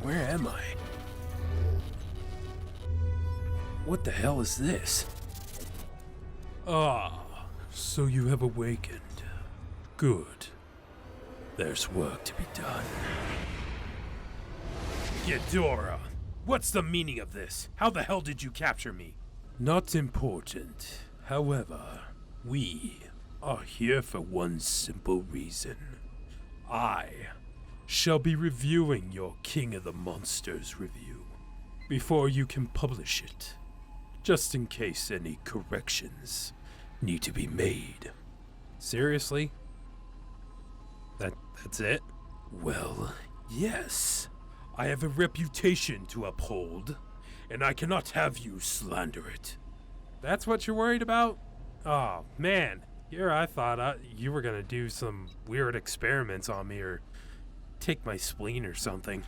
Where am I? What the hell is this? Ah, so you have awakened. Good. There's work to be done. Ghidorah! What's the meaning of this? How the hell did you capture me? Not important. However, we are here for one simple reason. I shall be reviewing your King of the Monsters review before you can publish it, just in case any corrections need to be made. Seriously? That's it? Well, yes. I have a reputation to uphold, and I cannot have you slander it. That's what you're worried about? Oh, man. Here I thought you were gonna do some weird experiments on me or take my spleen or something.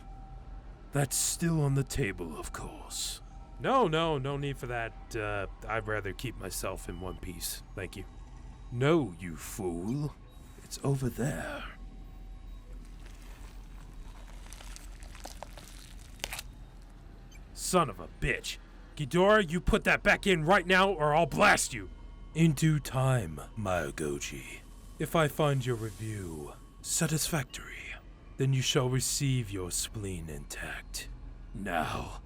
That's still on the table, of course. No need for that. I'd rather keep myself in one piece. Thank you. No, you fool. It's over there. Son of a bitch. Ghidorah, you put that back in right now or I'll blast you. In due time, Miregoji. If I find your review satisfactory, then you shall receive your spleen intact. Now,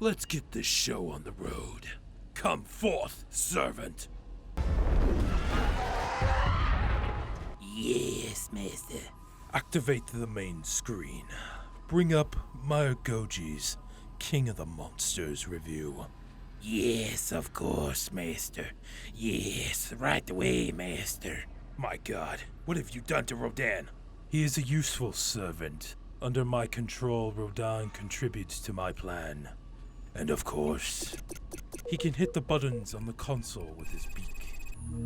let's get this show on the road. Come forth, servant. Yes, master. Activate the main screen. Bring up Miregoji's King of the Monsters review. Yes, of course, master. Yes, right away, master. My God, what have you done to Rodan? He is a useful servant. Under my control, Rodan contributes to my plan. And of course, he can hit the buttons on the console with his beak.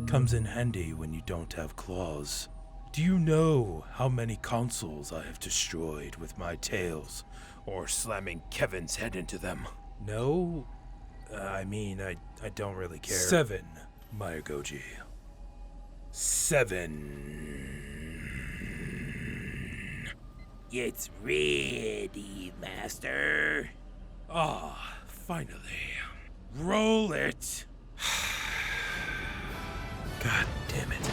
Comes in handy when you don't have claws. Do you know how many consoles I have destroyed with my tails, or slamming Kevin's head into them? No? I don't really care. 7, Miregoji. 7. It's ready, master. Ah, finally. Roll it! God damn it.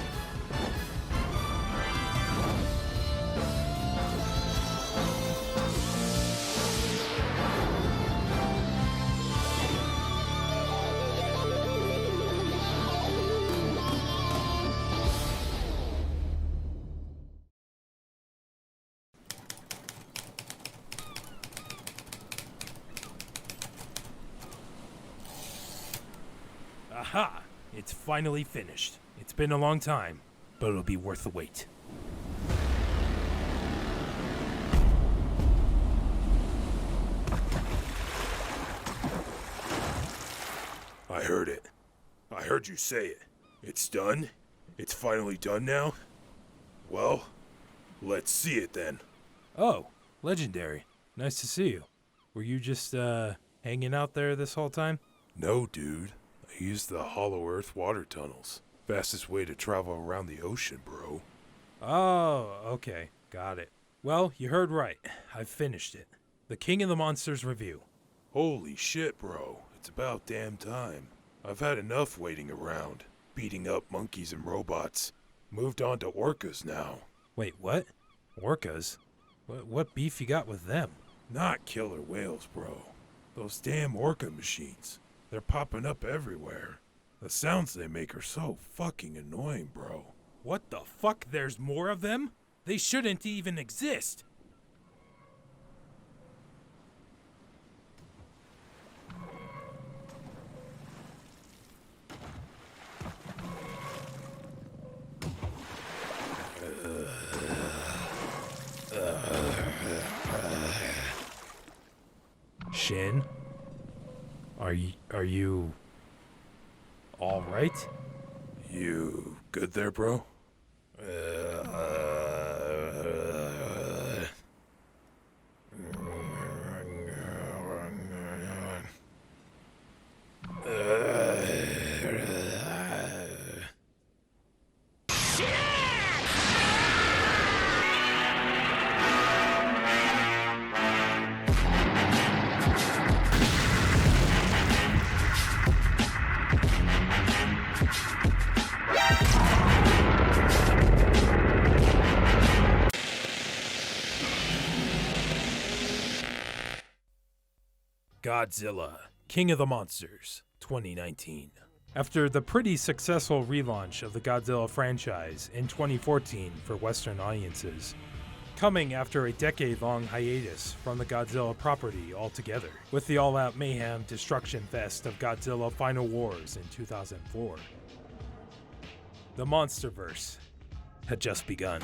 Aha! It's finally finished. It's been a long time, but it'll be worth the wait. I heard it. I heard you say it. It's done? It's finally done now? Well, let's see it then. Oh, legendary. Nice to see you. Were you just, hanging out there this whole time? No, dude. I used the Hollow Earth water tunnels. Fastest way to travel around the ocean, bro. Oh, okay. Got it. Well, you heard right. I've finished it. The King of the Monsters review. Holy shit, bro. It's about damn time. I've had enough waiting around, beating up monkeys and robots. Moved on to orcas now. Wait, what? Orcas? What beef you got with them? Not killer whales, bro. Those damn orca machines. They're popping up everywhere. The sounds they make are so fucking annoying, bro. What the fuck? There's more of them? They shouldn't even exist. Shin? Are you all right? You good there, bro? Godzilla, King of the Monsters, 2019. After the pretty successful relaunch of the Godzilla franchise in 2014 for Western audiences, coming after a decade-long hiatus from the Godzilla property altogether, with the all-out mayhem destruction fest of Godzilla Final Wars in 2004. The Monsterverse had just begun.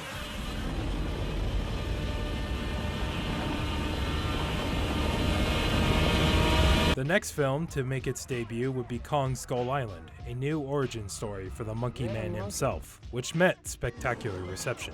The next film to make its debut would be Kong Skull Island, a new origin story for the Monkey Man himself, which met spectacular reception.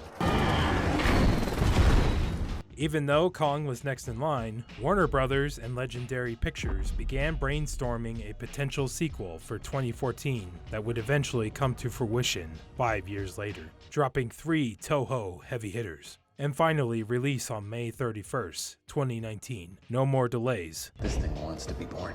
Even though Kong was next in line, Warner Brothers and Legendary Pictures began brainstorming a potential sequel for 2014 that would eventually come to fruition 5 years later, dropping 3 Toho heavy hitters, and finally release on May 31st, 2019. No more delays. This thing wants to be born.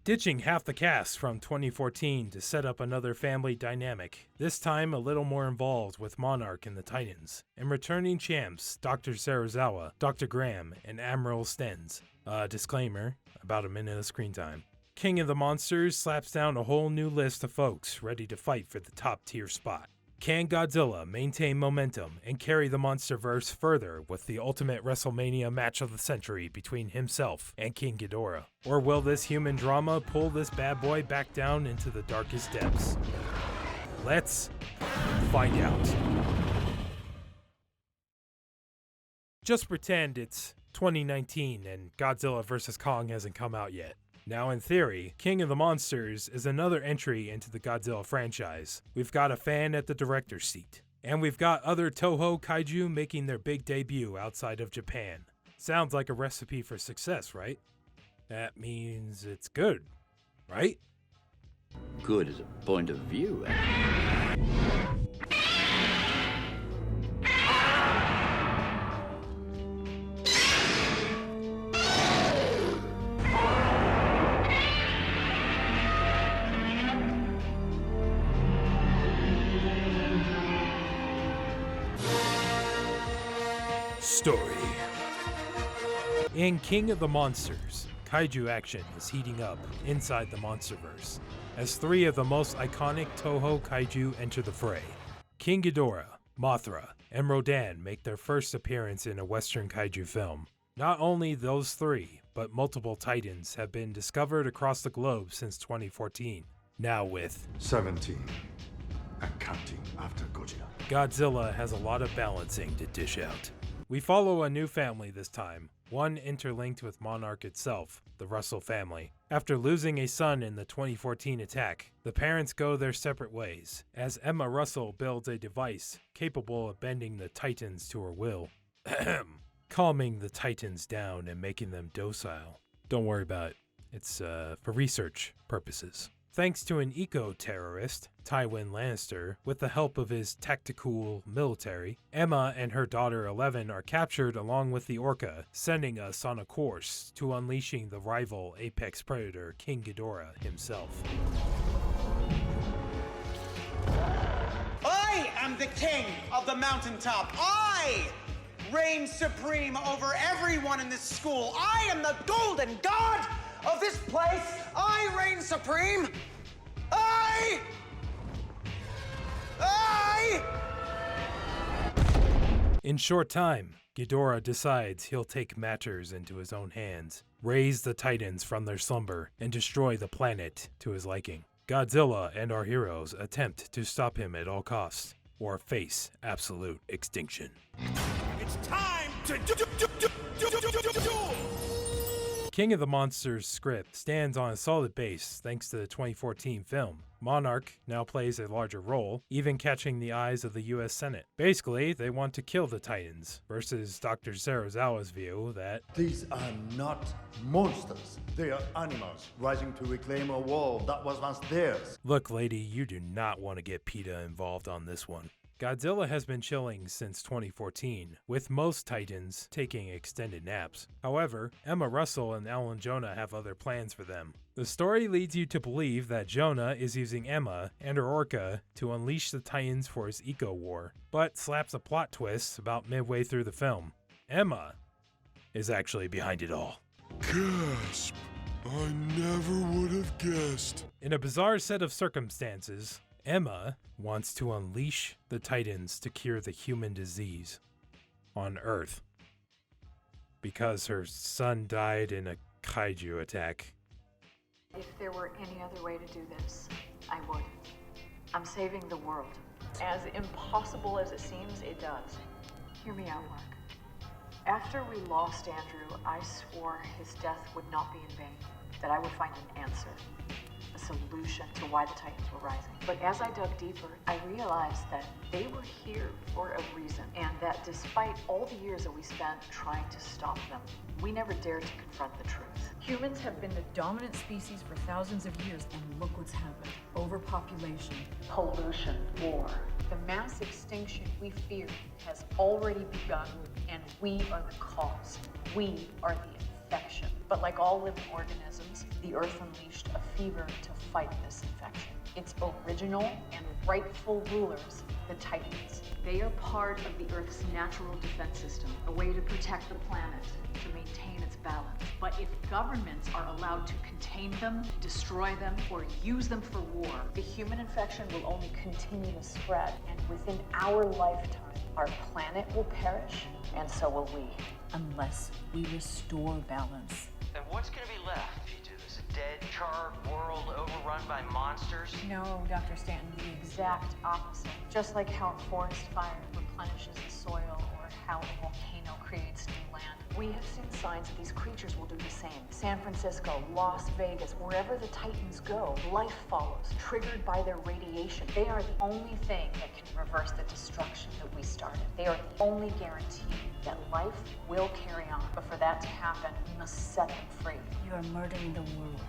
Ditching half the cast from 2014 to set up another family dynamic, this time a little more involved with Monarch and the Titans, and returning champs Dr. Serizawa, Dr. Graham, and Admiral Stenz. Disclaimer, about a minute of screen time. King of the Monsters slaps down a whole new list of folks ready to fight for the top tier spot. Can Godzilla maintain momentum and carry the Monsterverse further with the ultimate WrestleMania match of the century between himself and King Ghidorah? Or will this human drama pull this bad boy back down into the darkest depths? Let's find out. Just pretend it's 2019 and Godzilla vs. Kong hasn't come out yet. Now, in theory, King of the Monsters is another entry into the Godzilla franchise. We've got a fan at the director's seat. And we've got other Toho kaiju making their big debut outside of Japan. Sounds like a recipe for success, right? That means it's good, right? Good is a point of view. Story. In King of the Monsters, kaiju action is heating up inside the Monsterverse, as 3 of the most iconic Toho kaiju enter the fray. King Ghidorah, Mothra, and Rodan make their first appearance in a Western kaiju film. Not only those 3, but multiple titans have been discovered across the globe since 2014, now with 17 and counting after Gojira. Godzilla has a lot of balancing to dish out. We follow a new family this time, one interlinked with Monarch itself, the Russell family. After losing a son in the 2014 attack, the parents go their separate ways, as Emma Russell builds a device capable of bending the Titans to her will. Calming the Titans down and making them docile. Don't worry about it. It's for research purposes. Thanks to an eco-terrorist, Tywin Lannister, with the help of his tactical military, Emma and her daughter 11 are captured along with the Orca, sending us on a course to unleashing the rival apex predator King Ghidorah himself. I am the king of the mountaintop. I reign supreme over everyone in this school. I am the golden god of this place. I reign supreme. In short time, Ghidorah decides he'll take matters into his own hands, raise the Titans from their slumber, and destroy the planet to his liking. Godzilla and our heroes attempt to stop him at all costs, or face absolute extinction. It's time to do. King of the Monsters script stands on a solid base thanks to the 2014 film. Monarch now plays a larger role, even catching the eyes of the US Senate. Basically, they want to kill the Titans, versus Dr. Serizawa's view that These are not monsters. They are animals rising to reclaim a world that was once theirs. look, lady, you do not want to get PETA involved on this one. Godzilla has been chilling since 2014, with most Titans taking extended naps. However, Emma Russell and Alan Jonah have other plans for them. The story leads you to believe that Jonah is using Emma and her Orca to unleash the Titans for his eco-war, but slaps a plot twist about midway through the film. Emma is actually behind it all. Gasp! I never would have guessed. In a bizarre set of circumstances, Emma wants to unleash the Titans to cure the human disease on Earth because her son died in a kaiju attack. If there were any other way to do this, I would. I'm saving the world. As impossible as it seems, it does. Hear me out, Mark. After we lost Andrew, I swore his death would not be in vain, that I would find an answer, a solution to why the Titans were rising. But as I dug deeper, I realized that they were here for a reason, and that despite all the years that we spent trying to stop them, we never dared to confront the truth. Humans have been the dominant species for thousands of years, and look what's happened. Overpopulation, Pollution, war. The mass extinction we feared has already begun, and we are the cause. We are the infection. But like all living organisms, the Earth unleashed a fever to fight this infection. Its original and rightful rulers, the Titans. They are part of the Earth's natural defense system, a way to protect the planet, to maintain its balance. But if governments are allowed to contain them, destroy them, or use them for war, the human infection will only continue to spread. And within our lifetime, our planet will perish, and so will we. unless we restore balance. Then what's gonna be left if you do this? A dead, charred world overrun by monsters? No, Dr. Stanton, the exact opposite. Just like how a forest fire replenishes the soil or how a volcano creates new land, we have seen signs that these creatures will do the same. San Francisco, Las Vegas, wherever the Titans go, life follows, triggered by their radiation. They are the only thing that can reverse the destruction that we started. They are the only guarantee that life will carry on. But for that to happen, we must set them free. You are murdering the world.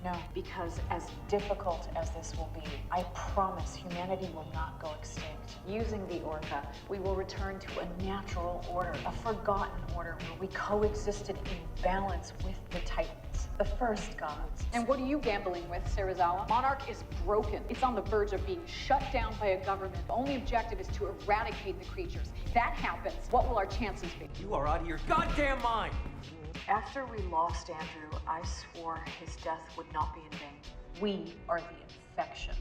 No, because as difficult as this will be, I promise humanity will not go extinct. Using the Orca, we will return to a natural order, a forgotten order where we coexisted in balance with the Titans, the first gods. And what are you gambling with, Serizawa? Monarch is broken. It's on the verge of being shut down by a government. The only objective is to eradicate the creatures. If that happens, what will our chances be? You are out of your goddamn mind! After we lost Andrew, I swore his death would not be in vain. We are the infection.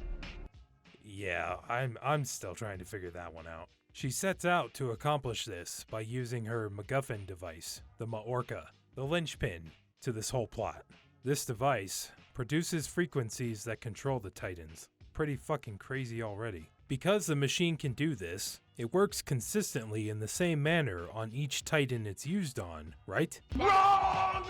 Yeah, I'm still trying to figure that one out. She sets out to accomplish this by using her MacGuffin device, the Maorca, the linchpin to this whole plot. This device produces frequencies that control the Titans. Pretty fucking crazy already. Because the machine can do this, it works consistently in the same manner on each Titan it's used on, right? Wrong!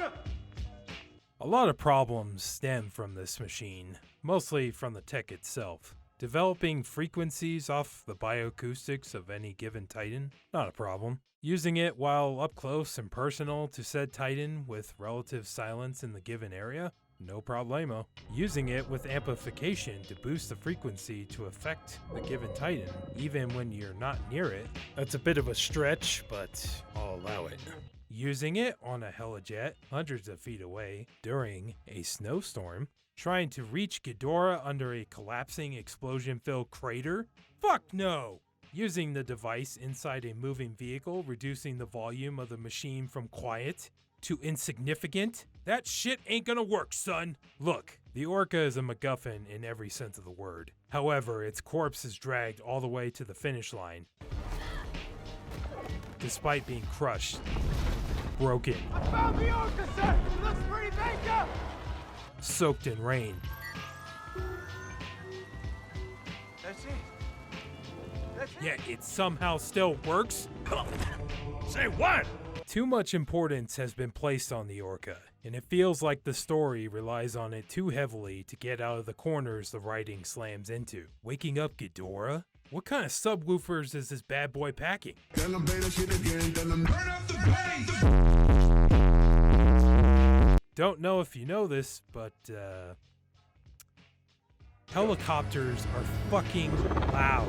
A lot of problems stem from this machine, mostly from the tech itself. Developing frequencies off the bioacoustics of any given Titan, not a problem. Using it while up close and personal to said Titan with relative silence in the given area, no problemo. Using it with amplification to boost the frequency to affect the given Titan, even when you're not near it, that's a bit of a stretch, but I'll allow it. Using it on a helijet hundreds of feet away during a snowstorm, trying to reach Ghidorah under a collapsing explosion-filled crater? Fuck no! Using the device inside a moving vehicle, reducing the volume of the machine from quiet to insignificant? That shit ain't gonna work, son! Look, the Orca is a MacGuffin in every sense of the word. However, its corpse is dragged all the way to the finish line, despite being crushed, broken, I found the Orca, sir! It looks pretty banged up! soaked in rain. That's it. That's it. Yet it somehow still works? Say what? Too much importance has been placed on the Orca, and it feels like the story relies on it too heavily to get out of the corners the writing slams into. Waking up Ghidorah? What kind of subwoofers is this bad boy packing? Don't know if you know this, but helicopters are fucking loud.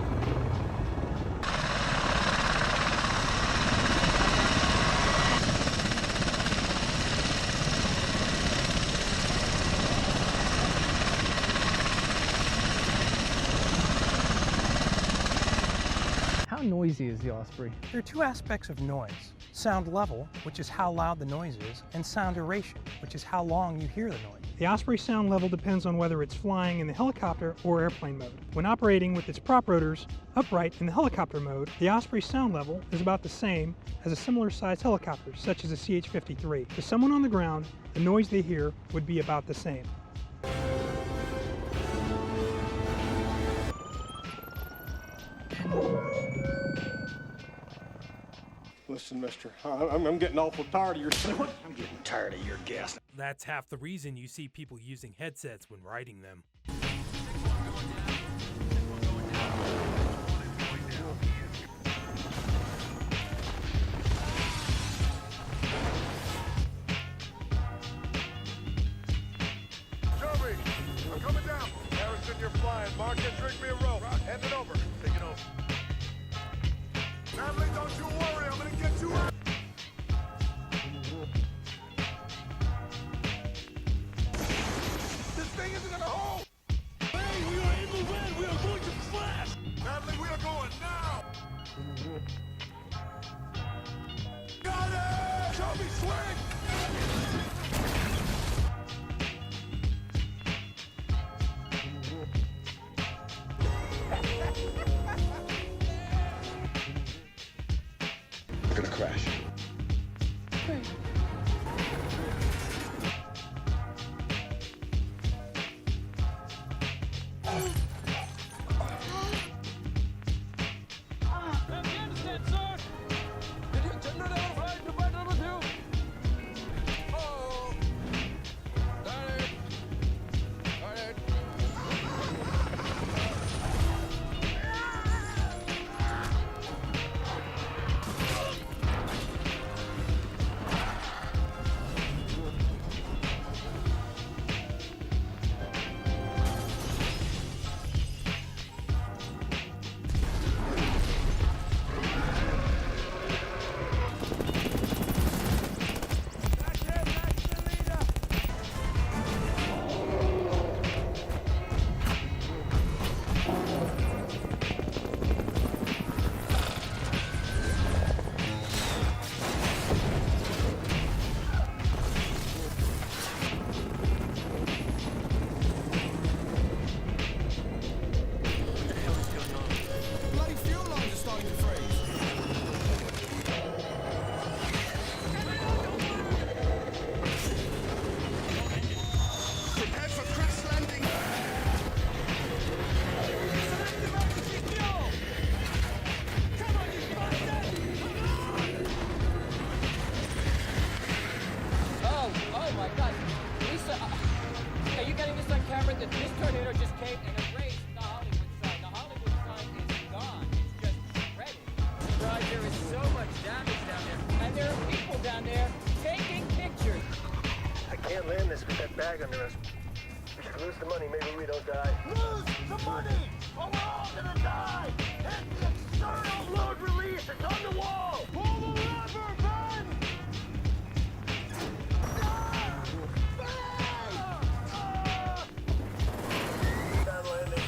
How noisy noisy is the Osprey? There are two aspects of noise. Sound level, which is how loud the noise is, and sound duration, which is how long you hear the noise. The Osprey sound level depends on whether it's flying in the helicopter or airplane mode. When operating with its prop rotors upright in the helicopter mode, the Osprey sound level is about the same as a similar sized helicopter, such as a CH-53. To someone on the ground, the noise they hear would be about the same. Listen, mister, I'm getting awful tired of your... I'm getting tired of your gas. That's half the reason you see people using headsets when riding them. Joey, I'm coming down. Harrison, you're flying. Marcus, rig me a rope. Hand it over. Take it over. Natalie, don't you worry. I'm gonna get you out. This thing isn't gonna hold. Hey, we are in the red. We are going to flash. Natalie, we are going now. Got it! Show me swing! We're gonna crash. Bag under us. We should lose the money, maybe we don't die. Lose the money! Or we're all gonna die! And the external load release is on the wall! Pull the lever, Ben! Bad landing.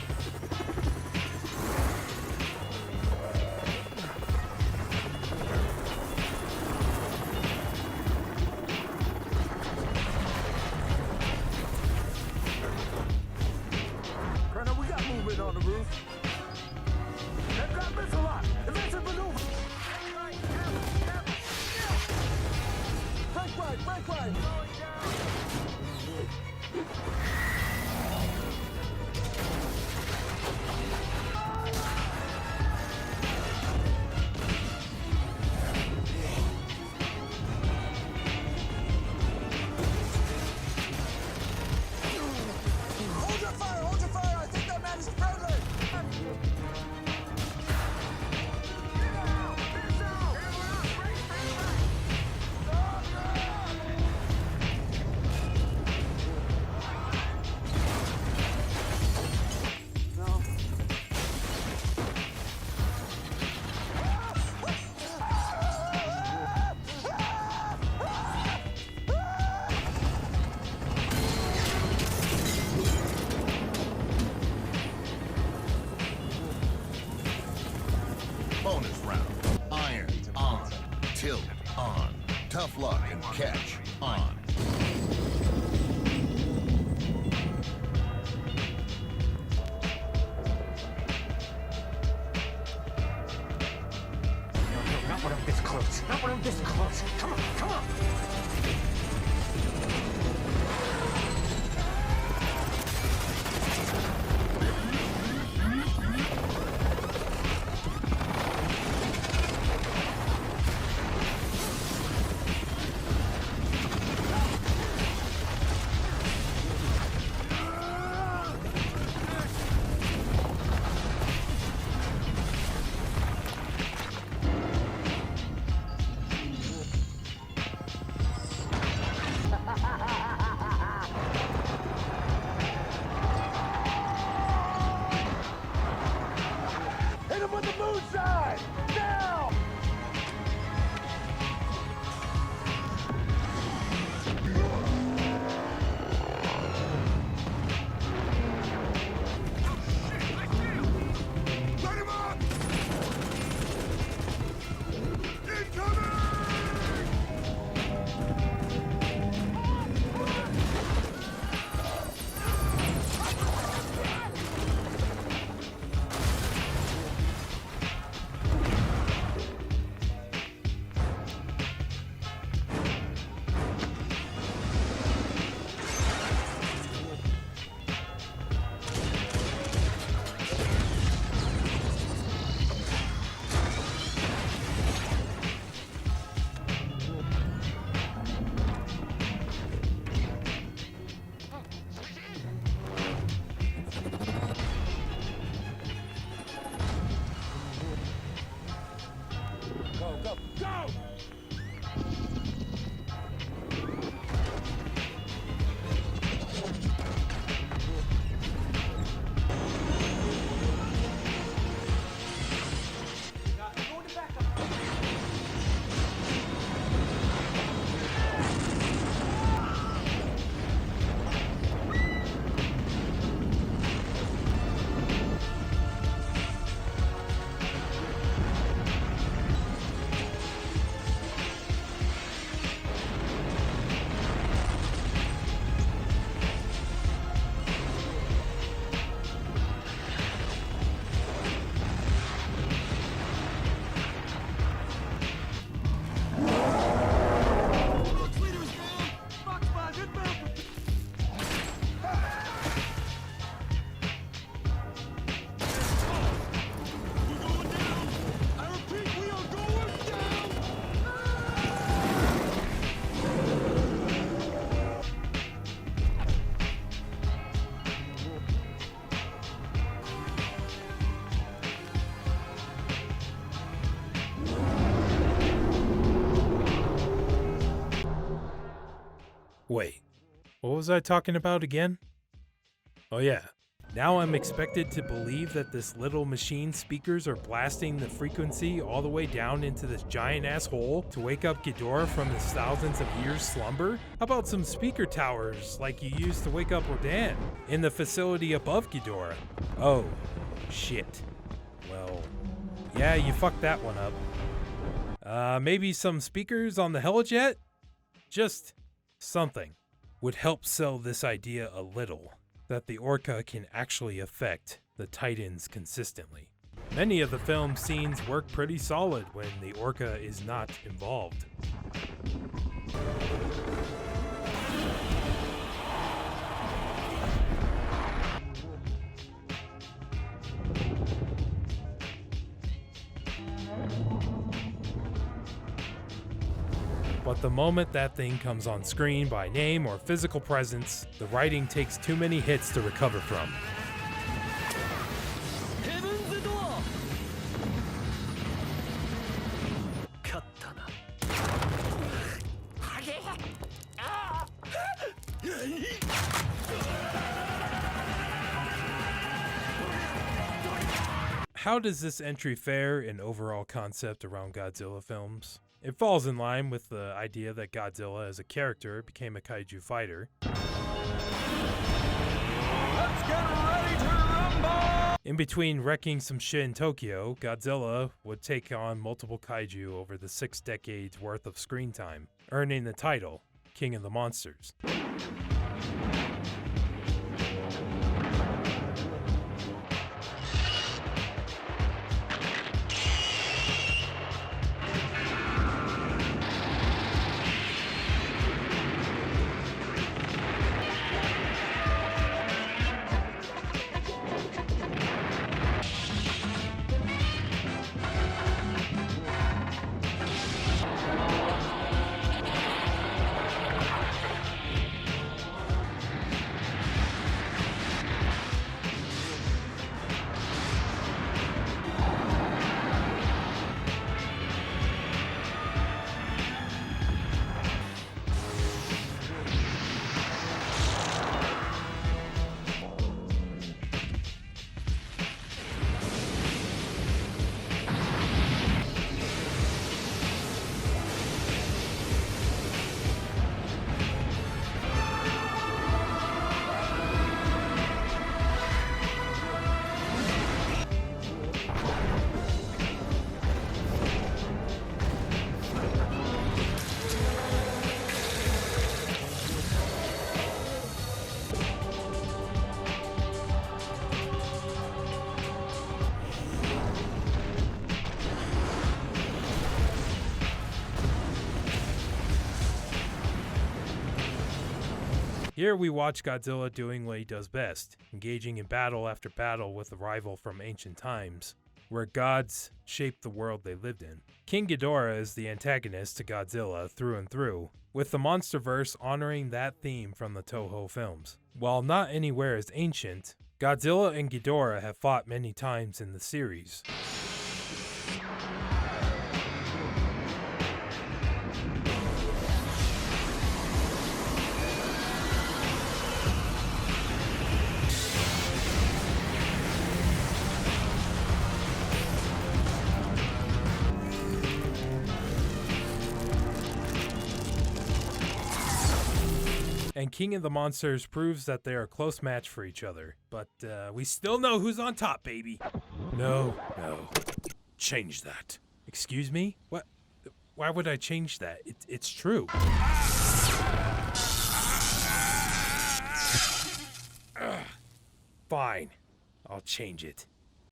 On the roof. They've got missile lock. Evasive maneuver. Skill on. Tough luck and catch on. Not when I'm this close. Not when I'm this close. Come on, come on. Hit him with the moon side! Now! Light him up! Incoming! Go, go, go! Wait, what was I talking about again? Oh yeah, now I'm expected to believe that this little machine speakers are blasting the frequency all the way down into this giant ass hole to wake up Ghidorah from his thousands of years slumber? How about some speaker towers like you used to wake up Rodan in the facility above Ghidorah? Oh, shit. Well, yeah, you fucked that one up. Maybe some speakers on the helijet? Just something would help sell this idea a little, that the Orca can actually affect the Titans consistently. Many of the film scenes work pretty solid when the Orca is not involved. But the moment that thing comes on screen by name or physical presence, the writing takes too many hits to recover from. How does this entry fare in overall concept around Godzilla films? It falls in line with the idea that Godzilla as a character became a kaiju fighter. Let's get ready to rumble! In between wrecking some shit in Tokyo, Godzilla would take on multiple kaiju over the 6 decades worth of screen time, earning the title King of the Monsters. Here we watch Godzilla doing what he does best, engaging in battle after battle with a rival from ancient times, where gods shaped the world they lived in. King Ghidorah is the antagonist to Godzilla through and through, with the MonsterVerse honoring that theme from the Toho films. While not anywhere as ancient, Godzilla and Ghidorah have fought many times in the series. And King of the Monsters proves that they are a close match for each other. But we still know who's on top, baby. No. Change that. Excuse me? What? Why would I change that? It's true. Fine. I'll change it.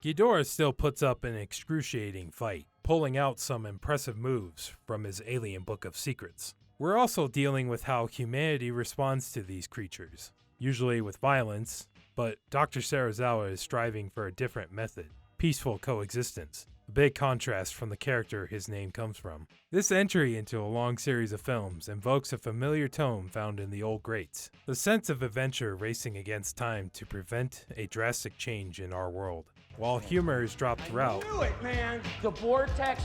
Ghidorah still puts up an excruciating fight, pulling out some impressive moves from his alien book of secrets. We're also dealing with how humanity responds to these creatures, usually with violence, but Dr. Serizawa is striving for a different method, peaceful coexistence, a big contrast from the character his name comes from. This entry into a long series of films invokes a familiar tone found in the old greats, the sense of adventure racing against time to prevent a drastic change in our world. While humor is dropped throughout. I knew it, man! The vortex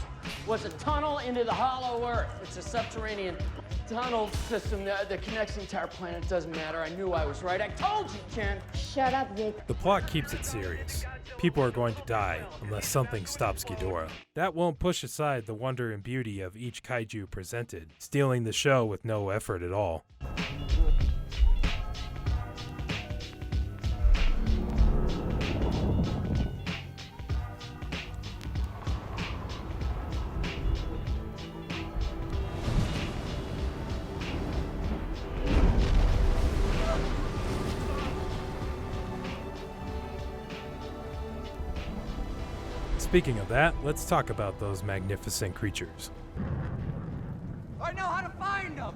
was a tunnel into the hollow earth. It's a subterranean tunnel system that connects the entire planet. It doesn't matter. I knew I was right. I told you, Ken! Shut up, Vic. The plot keeps it serious. People are going to die unless something stops Ghidorah. That won't push aside the wonder and beauty of each kaiju presented, stealing the show with no effort at all. Speaking of that, let's talk about those magnificent creatures. I know how to find them!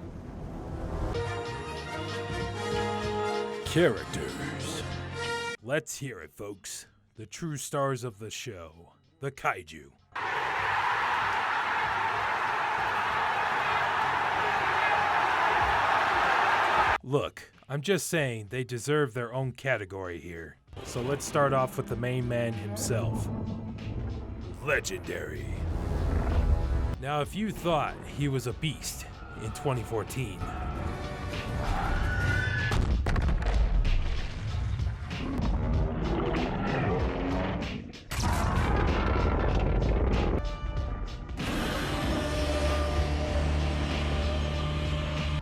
Characters. Let's hear it, folks. The true stars of the show, the kaiju. Look, I'm just saying they deserve their own category here. So let's start off with the main man himself. Legendary. Now, if you thought he was a beast in 2014,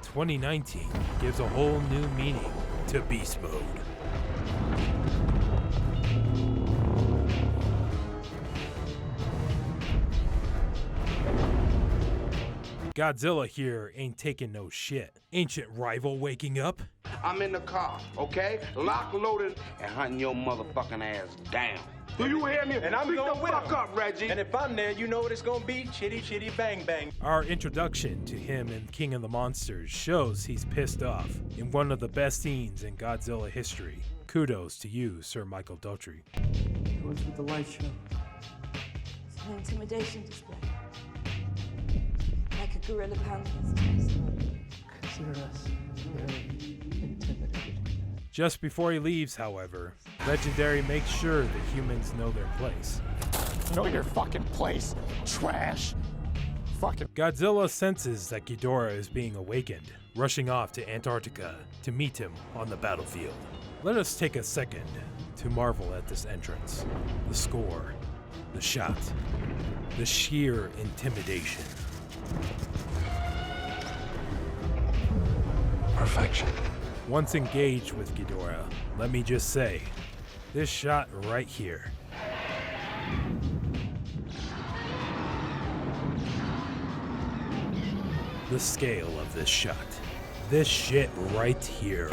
"2019 gives a whole new meaning to beast mode. Godzilla here ain't taking no shit. Ancient rival waking up? I'm in the car, okay? Lock, loaded, and hunting your motherfucking ass down. Do you hear me? And I'm going to fuck up, Reggie. And if I'm there, you know what it's gonna be? Chitty, chitty, bang, bang. Our introduction to him in King of the Monsters shows he's pissed off in one of the best scenes in Godzilla history. Kudos to you, Sir Michael Daughtry. What's with the light show? It's an intimidation display. Like a gorilla pounding its chest. Consider us very intimidated. Just before he leaves, however, Legendary makes sure the humans know their place. Know your fucking place, trash. Fucking Godzilla senses that Ghidorah is being awakened, rushing off to Antarctica to meet him on the battlefield. Let us take a second to marvel at this entrance. The score, the shot, the sheer intimidation. perfection. Once engaged with Ghidorah, let me just say, this shot right here. The scale of this shot. This shit right here.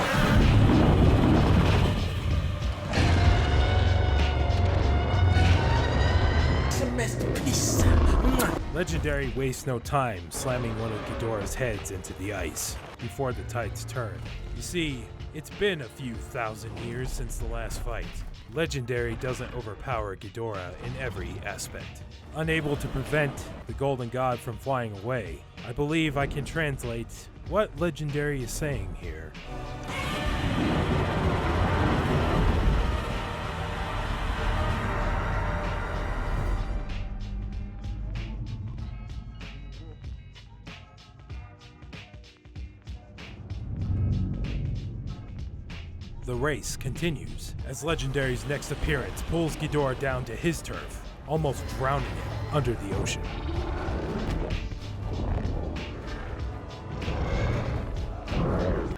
It's a masterpiece. Legendary wastes no time slamming one of Ghidorah's heads into the ice before the tides turn. You see, it's been a few thousand years since the last fight. Legendary doesn't overpower Ghidorah in every aspect. Unable to prevent the Golden God from flying away, I believe I can translate what Legendary is saying here. The race continues as Legendary's next appearance pulls Ghidorah down to his turf, almost drowning him under the ocean.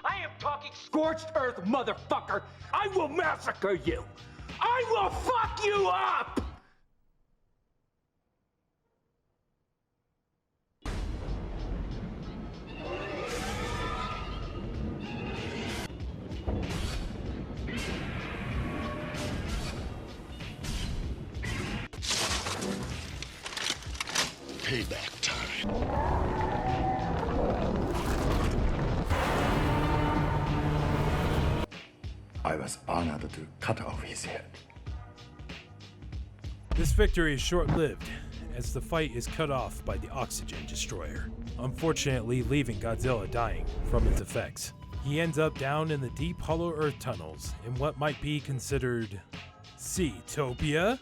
I am talking scorched earth, motherfucker! I will massacre you! I will fuck you up! Payback time. I was honored to cut off his head. This victory is short-lived, as the fight is cut off by the oxygen destroyer, unfortunately leaving Godzilla dying from its effects. He ends up down in the deep hollow earth tunnels in what might be considered Seatopia?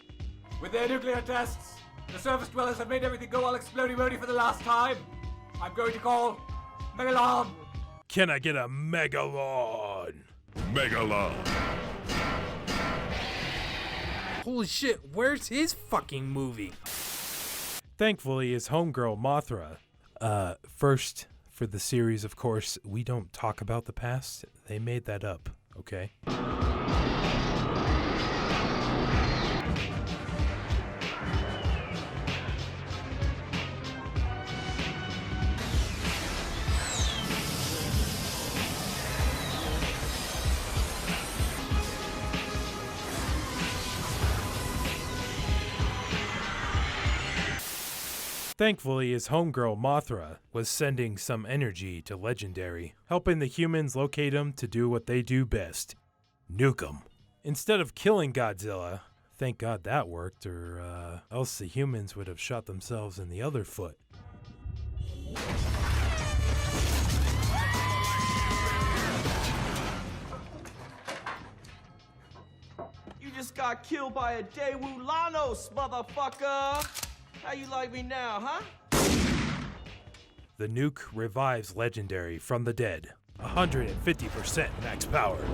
With their nuclear tests, the surface dwellers have made everything go all explodey-mody for the last time. I'm going to call Megalon. Can I get a Megalon? Megalon. Holy shit, where's his fucking movie? Thankfully, his homegirl Mothra. First, for the series, of course, we don't talk about the past. They made that up, okay? Thankfully, his homegirl Mothra was sending some energy to Legendary, helping the humans locate him to do what they do best, nuke him. Instead of killing Godzilla, thank God that worked, or else the humans would have shot themselves in the other foot. You just got killed by a Daewoo Lanos, motherfucker! How you like me now, huh? The nuke revives Legendary from the dead. 150% max power.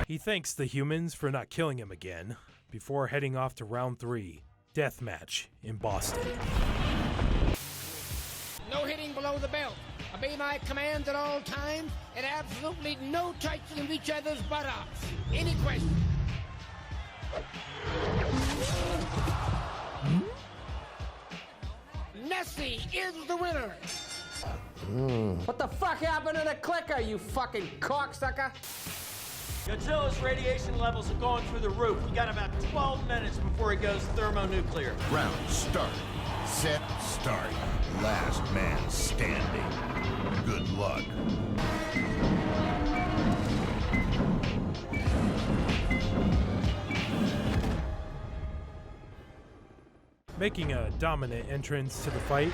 He thanks the humans for not killing him again before heading off to round 3, deathmatch in Boston. No hitting below the belt. Obey my commands at all times and absolutely absolutely no touching of each other's buttocks. Any questions? Nessie is the winner. What the fuck happened to the clicker, you fucking cocksucker? Godzilla's radiation levels are going through the roof. We got about 12 minutes before he goes thermonuclear. Round start. Set, start. Last man standing. Good luck. Making a dominant entrance to the fight.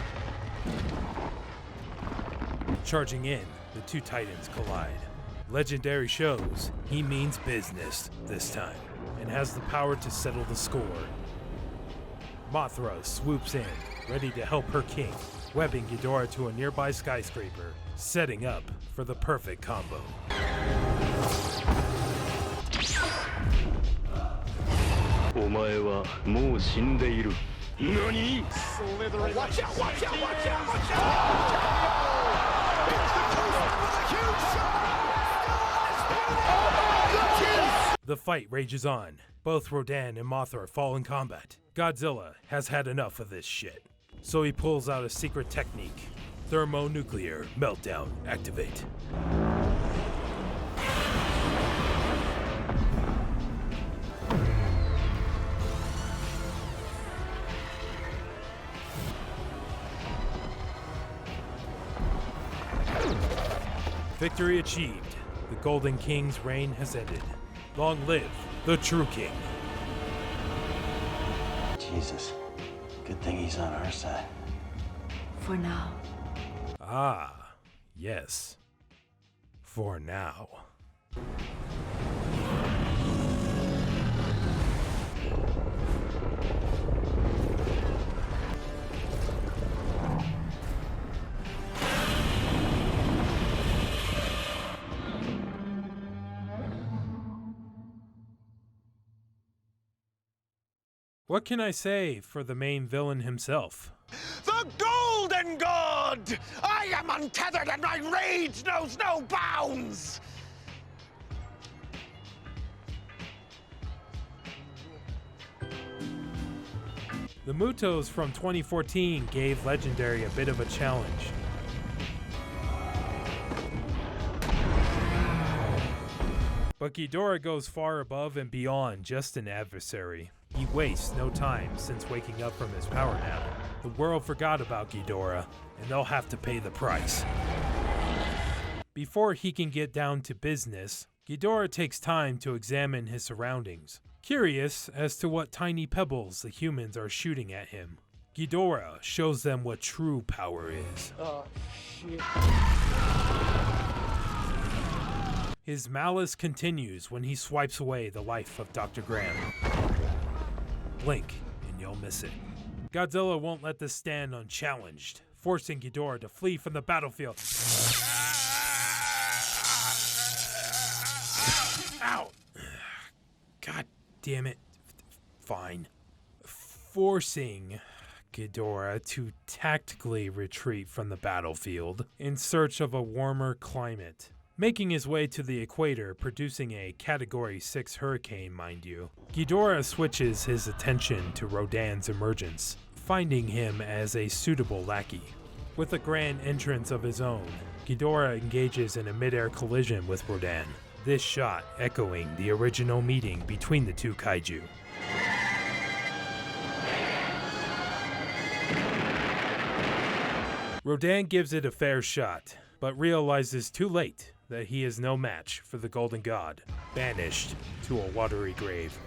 Charging in, the two titans collide. Legendary shows he means business this time and has the power to settle the score. Mothra swoops in, ready to help her king, webbing Ghidorah to a nearby skyscraper, setting up for the perfect combo. Nani? Slithering. Watch out, watch out, watch out, watch out! The fight rages on. Both Rodan and Mothra fall in combat. Godzilla has had enough of this shit, so he pulls out a secret technique. Thermonuclear meltdown activate. Victory achieved. The Golden King's reign has ended. Long live the true king. Jesus. Good thing he's on our side. For now. Ah, yes. For now. What can I say for the main villain himself? The Golden God! I am untethered and my rage knows no bounds! The Mutos from 2014 gave Legendary a bit of a challenge. But Ghidorah goes far above and beyond just an adversary. He wastes no time since waking up from his power nap. The world forgot about Ghidorah, and they'll have to pay the price. Before he can get down to business, Ghidorah takes time to examine his surroundings, curious as to what tiny pebbles the humans are shooting at him. Ghidorah shows them what true power is. Oh, shit. His malice continues when he swipes away the life of Dr. Graham. Blink, and you'll miss it. Godzilla won't let this stand unchallenged, forcing Ghidorah to flee from the battlefield. Ow! God damn it. Fine. Forcing Ghidorah to tactically retreat from the battlefield in search of a warmer climate. Making his way to the equator, producing a Category 6 hurricane, mind you. Ghidorah switches his attention to Rodan's emergence, finding him as a suitable lackey. With a grand entrance of his own, Ghidorah engages in a mid-air collision with Rodan, this shot echoing the original meeting between the two kaiju. Rodan gives it a fair shot, but realizes too late that he is no match for the Golden God, banished to a watery grave.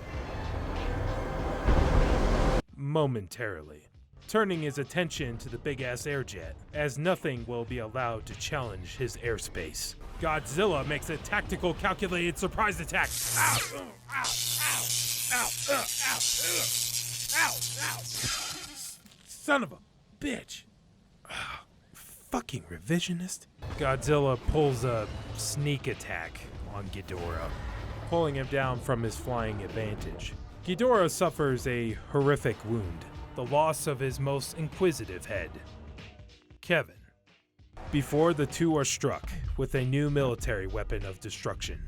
Momentarily, turning his attention to the big-ass airjet, as nothing will be allowed to challenge his airspace. Godzilla makes a tactical, calculated surprise attack. Ow! Ow! Ow! Ow! Ow! Ow! Ow! Son of a bitch! Fucking revisionist. Godzilla pulls a sneak attack on Ghidorah, pulling him down from his flying advantage. Ghidorah suffers a horrific wound, the loss of his most inquisitive head, Kevin. before the two are struck with a new military weapon of destruction.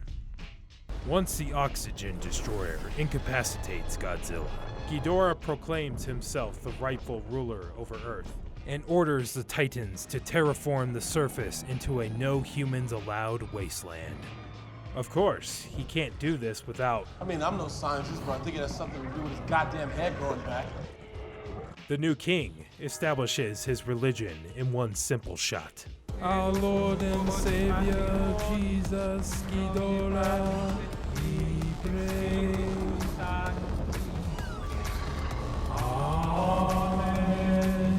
Once the oxygen destroyer incapacitates Godzilla, Ghidorah proclaims himself the rightful ruler over Earth and orders the Titans to terraform the surface into a no humans allowed wasteland. Of course, he can't do this without... I mean, I'm no scientist, but I think it has something to do with his goddamn head growing back. The new king establishes his religion in one simple shot. Our Lord and Savior, Jesus Ghidorah, we pray. Amen.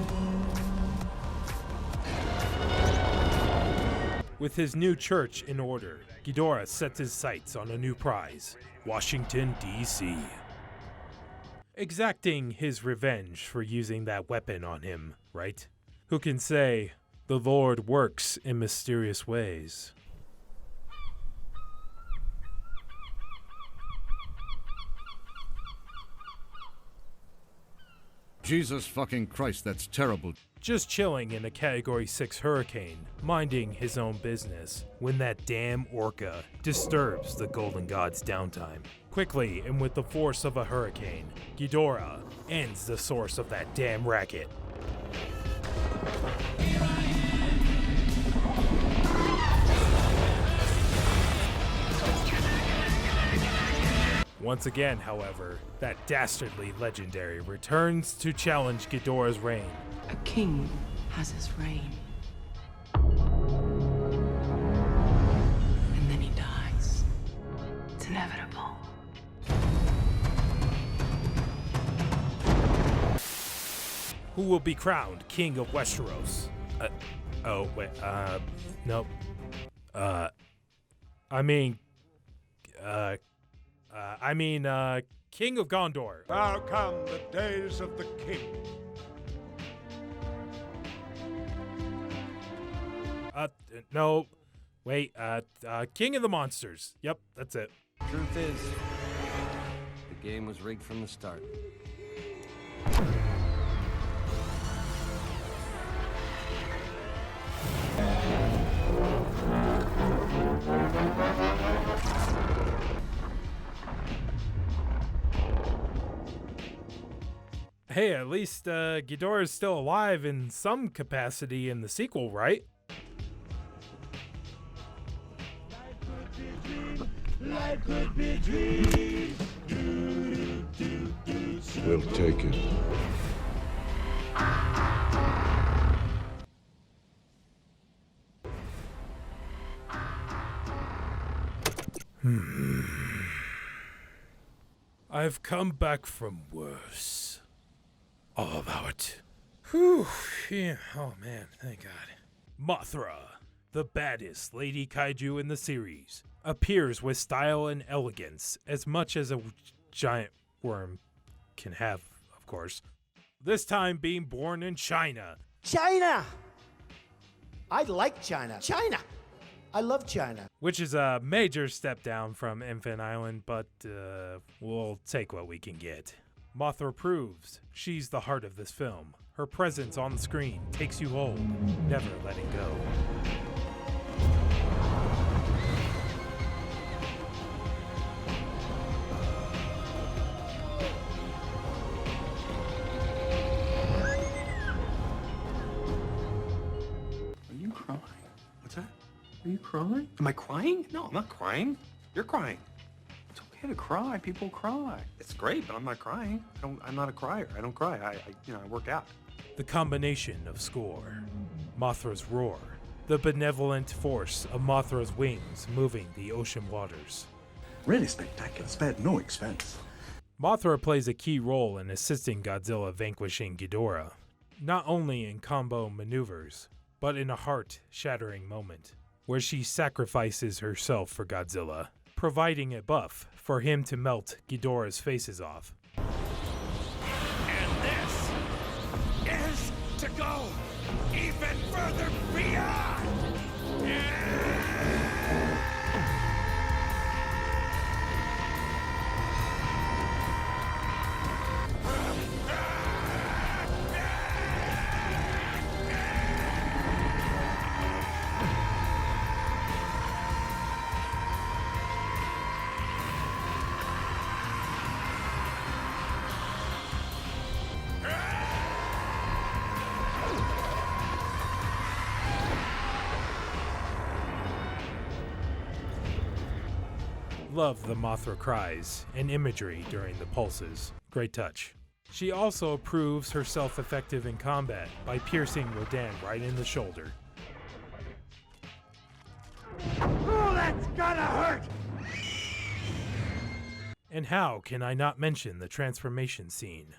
With his new church in order, Ghidorah sets his sights on a new prize, Washington, D.C. Exacting his revenge for using that weapon on him, right? Who can say, the Lord works in mysterious ways? Jesus fucking Christ, that's terrible. Just chilling in a Category 6 hurricane, minding his own business, when that damn orca disturbs the Golden God's downtime. Quickly, and with the force of a hurricane, Ghidorah ends the source of that damn racket. Once again, however, that dastardly legendary returns to challenge Ghidorah's reign. A king has his reign. And then he dies. It's inevitable. Who will be crowned King of Westeros? Nope. King of Gondor. Now come the days of the king. King of the Monsters. Yep, that's it. Truth is, the game was rigged from the start. Hey, at least Ghidorah is still alive in some capacity in the sequel, right? Life could be a dream. We'll take it. I've come back from worse. All about it. Whew. Yeah. Oh man, thank God. Mothra, the baddest lady kaiju in the series, appears with style and elegance as much as a giant worm can have, of course. This time being born in China. China! I like China. China! I love China. Which is a major step down from Infant Island, but we'll take what we can get. Mothra proves she's the heart of this film. Her presence on the screen takes you hold, never letting go. Are you crying? What's that? Are you crying? Am I crying? No, I'm not crying. You're crying. It's okay to cry. People cry. It's great, but I'm not crying. I'm not a crier. I don't cry. I work out. The combination of score, Mothra's roar, the benevolent force of Mothra's wings moving the ocean waters. Really spectacular. Spared no expense. Mothra plays a key role in assisting Godzilla vanquishing Ghidorah, not only in combo maneuvers, but in a heart-shattering moment, where she sacrifices herself for Godzilla, providing a buff for him to melt Ghidorah's faces off. And this is to go even further beyond. loved the Mothra cries and imagery during the pulses. Great touch. She also proves herself effective in combat by piercing Rodan right in the shoulder. Oh, that's gonna hurt! And how can I not mention the transformation scene?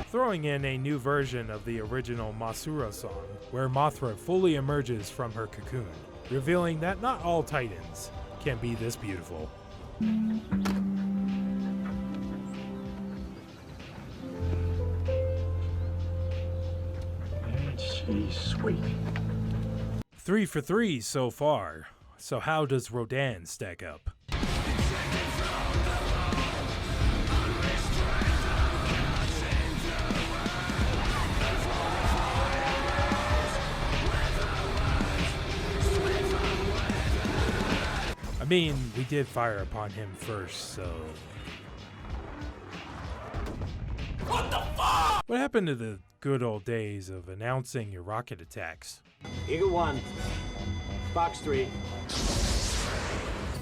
Throwing in a new version of the original Masura song, where Mothra fully emerges from her cocoon, revealing that not all Titans can be this beautiful. She's sweet. 3 for 3 so far. So how does Rodan stack up? I mean, we did fire upon him first, so... What the fuck? What happened to the good old days of announcing your rocket attacks? Eagle 1, Fox 3.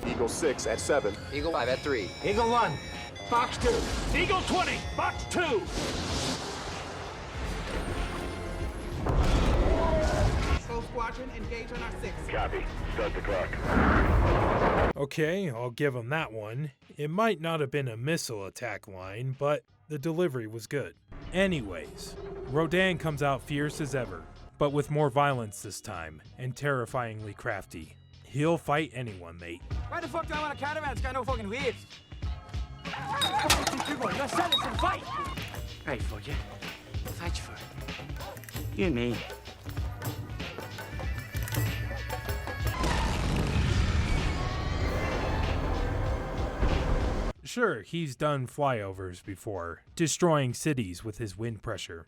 Eagle 6 at 7. Eagle 5 at 3. Eagle 1, Fox 2. Eagle 20, Fox 2. Squadron, engage on our 6. Copy. Start the clock. Okay, I'll give him that one. It might not have been a missile attack line, but the delivery was good. Anyways, Rodan comes out fierce as ever, but with more violence this time, and terrifyingly crafty. He'll fight anyone, mate. Why the fuck do I want a caravan? It's got no fucking wheels. Let's set us and fight. Right, for you. Fight for it. You and me. Sure, he's done flyovers before, destroying cities with his wind pressure.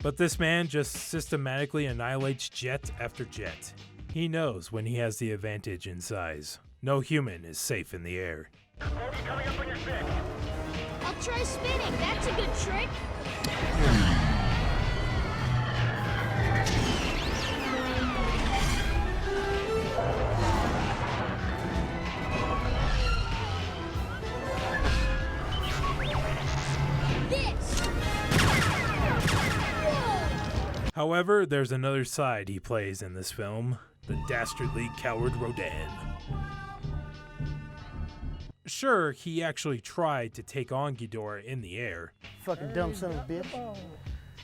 But this man just systematically annihilates jet after jet. He knows when he has the advantage in size. No human is safe in the air. I'll try spinning. That's a good trick. However, there's another side he plays in this film, the dastardly coward Rodan. Sure, he actually tried to take on Ghidorah in the air. Fucking dumb son of a bitch.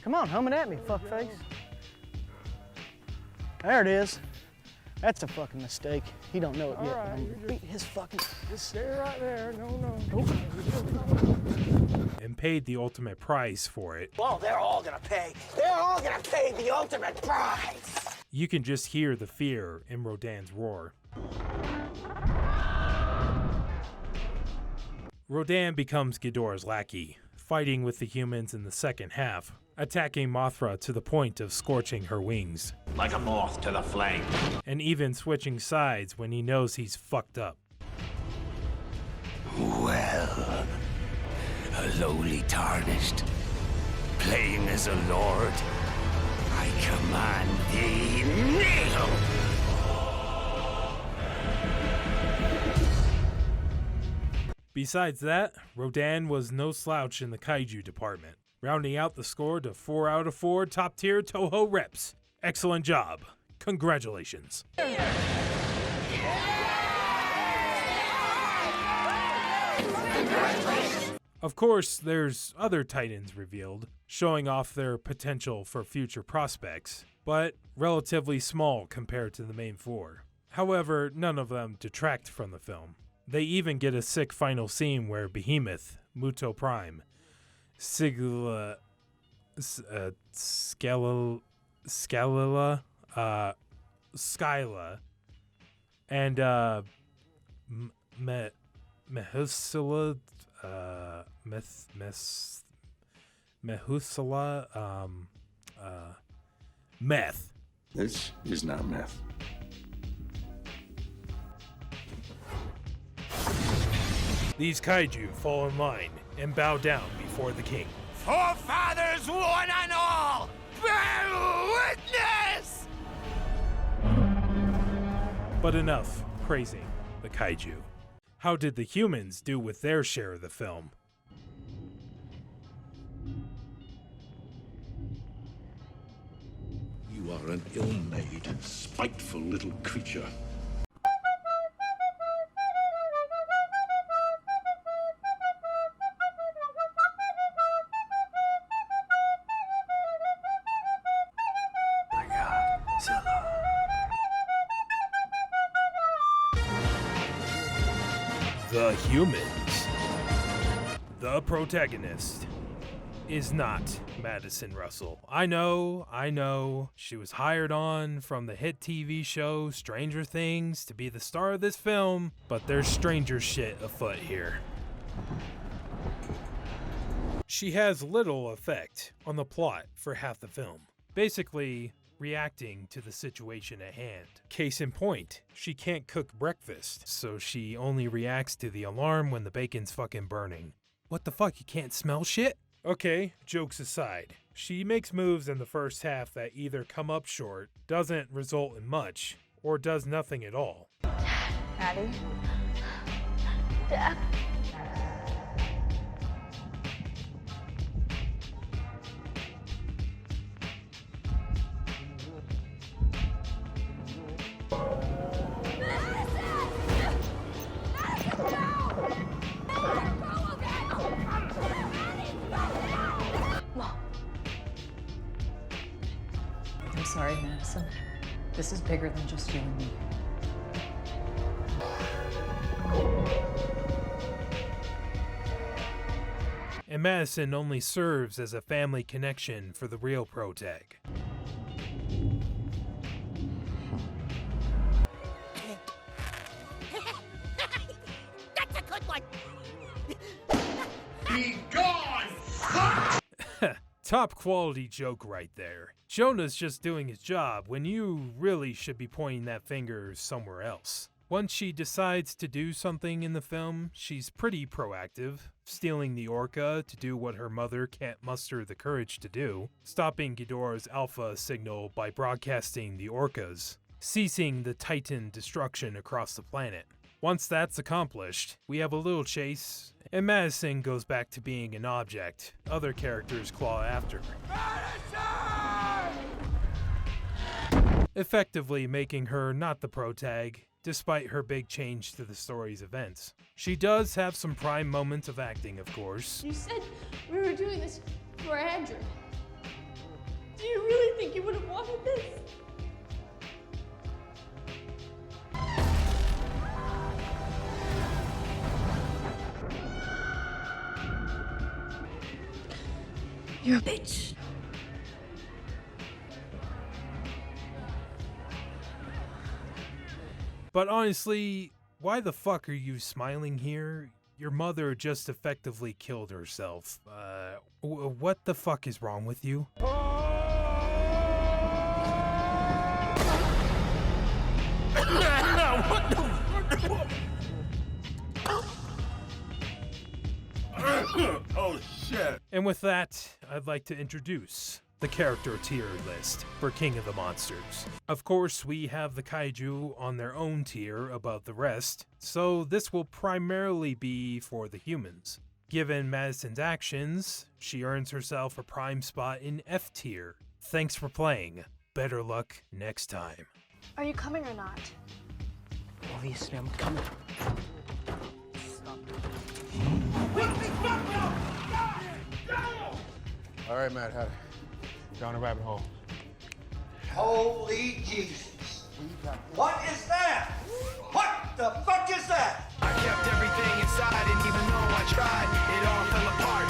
Come on, humming at me, fuckface. There it is. That's a fucking mistake. He don't know it yet, but I'm gonna beat his fucking... Just stay right there. No. And paid the ultimate price for it. Well, they're all gonna pay. They're all gonna pay the ultimate price. You can just hear the fear in Rodan's roar. Rodan becomes Ghidorah's lackey, fighting with the humans in the second half, attacking Mothra to the point of scorching her wings. Like a moth to the flame. And even switching sides when he knows he's fucked up. Well, a lowly tarnished, playing as a lord, I command thee, kneel! Besides that, Rodan was no slouch in the kaiju department, rounding out the score to 4 out of 4 top-tier Toho reps. Excellent job. Congratulations. Of course, there's other Titans revealed, showing off their potential for future prospects, but relatively small compared to the main four. However, none of them detract from the film. They even get a sick final scene where Behemoth, Muto Prime, Skyla, and Mehusala, Meth. This is not meth. These kaiju fall in line and bow down before the king. Forefathers, one and all, bear witness! But enough praising the kaiju. How did the humans do with their share of the film? You are an ill-made, spiteful little creature. The humans. The protagonist is not Madison Russell. I know. She was hired on from the hit TV show Stranger Things to be the star of this film, but there's stranger shit afoot here. She has little effect on the plot for half the film. Basically, reacting to the situation at hand. Case in point, she can't cook breakfast, so she only reacts to the alarm when the bacon's fucking burning. What the fuck, you can't smell shit? Okay, jokes aside, she makes moves in the first half that either come up short, doesn't result in much, or does nothing at all. Daddy? Dad? I'm sorry, Madison. This is bigger than just you and me. And Madison only serves as a family connection for the real protag. That's a good one! Be gone! Top quality joke right there. Jonah's just doing his job when you really should be pointing that finger somewhere else. Once she decides to do something in the film, she's pretty proactive, stealing the orca to do what her mother can't muster the courage to do, stopping Ghidorah's alpha signal by broadcasting the orcas, ceasing the Titan destruction across the planet. Once that's accomplished, we have a little chase, and Madison goes back to being an object other characters claw after. Effectively making her not the protag, despite her big change to the story's events. She does have some prime moments of acting, of course. You said we were doing this for Andrew. Do you really think you would have wanted this? You're a bitch. But honestly, why the fuck are you smiling here? Your mother just effectively killed herself. What the fuck is wrong with you? Oh shit. And with that, I'd like to introduce the character tier list for King of the Monsters. Of course, we have the kaiju on their own tier above the rest, so this will primarily be for the humans. Given Madison's actions, she earns herself a prime spot in F tier. Thanks for playing. Better luck next time. Are you coming or not? Obviously, I'm coming. Wait, stop now! All right, Matt, had it. Down a rabbit hole. Holy Jesus. What is that? What the fuck is that? I kept everything inside, and even though I tried, it all fell apart.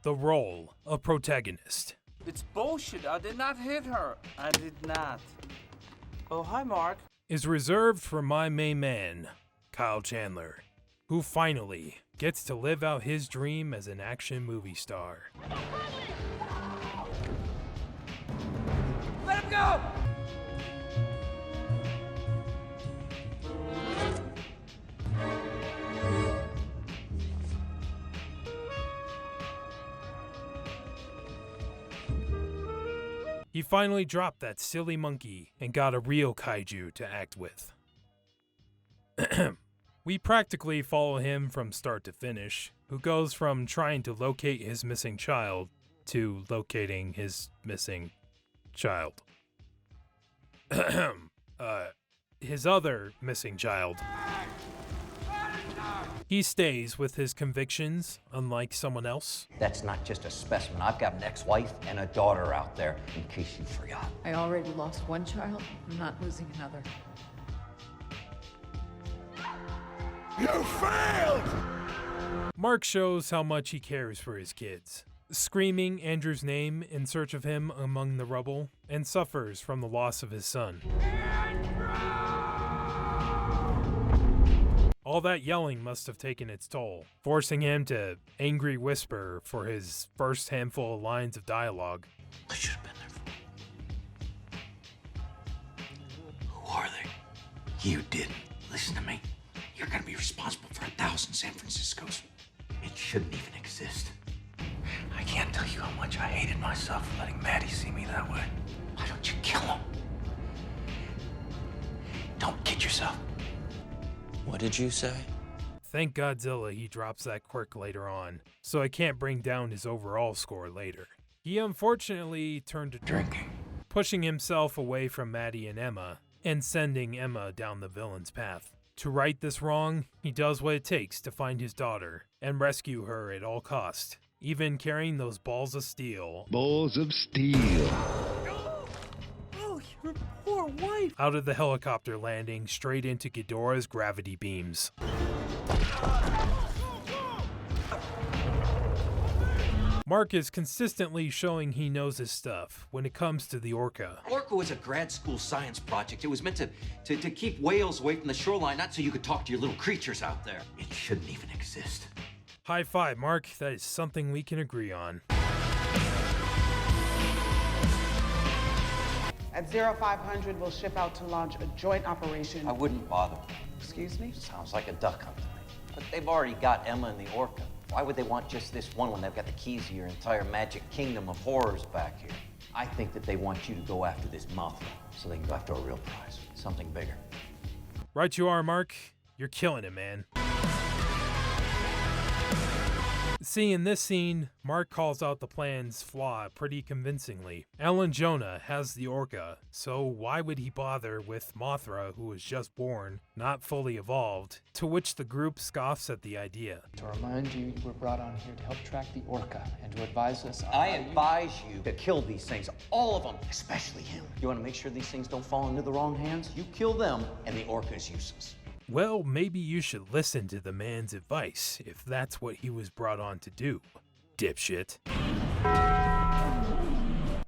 The role of protagonist. It's bullshit. I did not hit her. I did not. Oh, hi, Mark. Is reserved for my main man, Kyle Chandler, who finally gets to live out his dream as an action movie star. Let him go! He finally dropped that silly monkey and got a real kaiju to act with. We practically follow him from start to finish, who goes from trying to locate his missing child to locating his missing child. His other missing child. He stays with his convictions, unlike someone else. That's not just a specimen. I've got an ex-wife and a daughter out there, in case you forgot. I already lost one child. I'm not losing another. You failed! Mark shows how much he cares for his kids, screaming Andrew's name in search of him among the rubble, and suffers from the loss of his son. All that yelling must have taken its toll, forcing him to angry whisper for his first handful of lines of dialogue. I should have been there for. Who are they? You didn't. Listen to me. You're gonna be responsible for 1,000 San Franciscos. It shouldn't even exist. I can't tell you how much I hated myself for letting Maddie see me that way. Why don't you kill him? Don't kid yourself. What did you say? Thank Godzilla he drops that quirk later on, so I can't bring down his overall score later. He unfortunately turned to drinking, pushing himself away from Maddie and Emma, and sending Emma down the villain's path. To right this wrong, he does what it takes to find his daughter and rescue her at all costs, even carrying those balls of steel. Balls of steel. Oh, your poor wife. Out of the helicopter landing straight into Ghidorah's gravity beams. Mark is consistently showing he knows his stuff when it comes to the orca. Orca was a grad school science project. It was meant to keep whales away from the shoreline, not so you could talk to your little creatures out there. It shouldn't even exist. High five, Mark. That is something we can agree on. At 0500, we'll ship out to launch a joint operation. I wouldn't bother. Excuse me? Sounds like a duck hunt to me. But they've already got Emma and the orca. Why would they want just this one when they've got the keys to your entire magic kingdom of horrors back here? I think that they want you to go after this Mothra so they can go after a real prize, something bigger. Right you are, Mark. You're killing it, man. See, in this scene, Mark calls out the plan's flaw pretty convincingly. Alan Jonah has the orca, so why would he bother with Mothra, who was just born, not fully evolved, to which the group scoffs at the idea. To remind you, you were brought on here to help track the orca and to advise us on I advise you to kill these things, all of them, especially him. You want to make sure these things don't fall into the wrong hands? You kill them, and the orca is useless. Well, maybe you should listen to the man's advice, if that's what he was brought on to do, dipshit.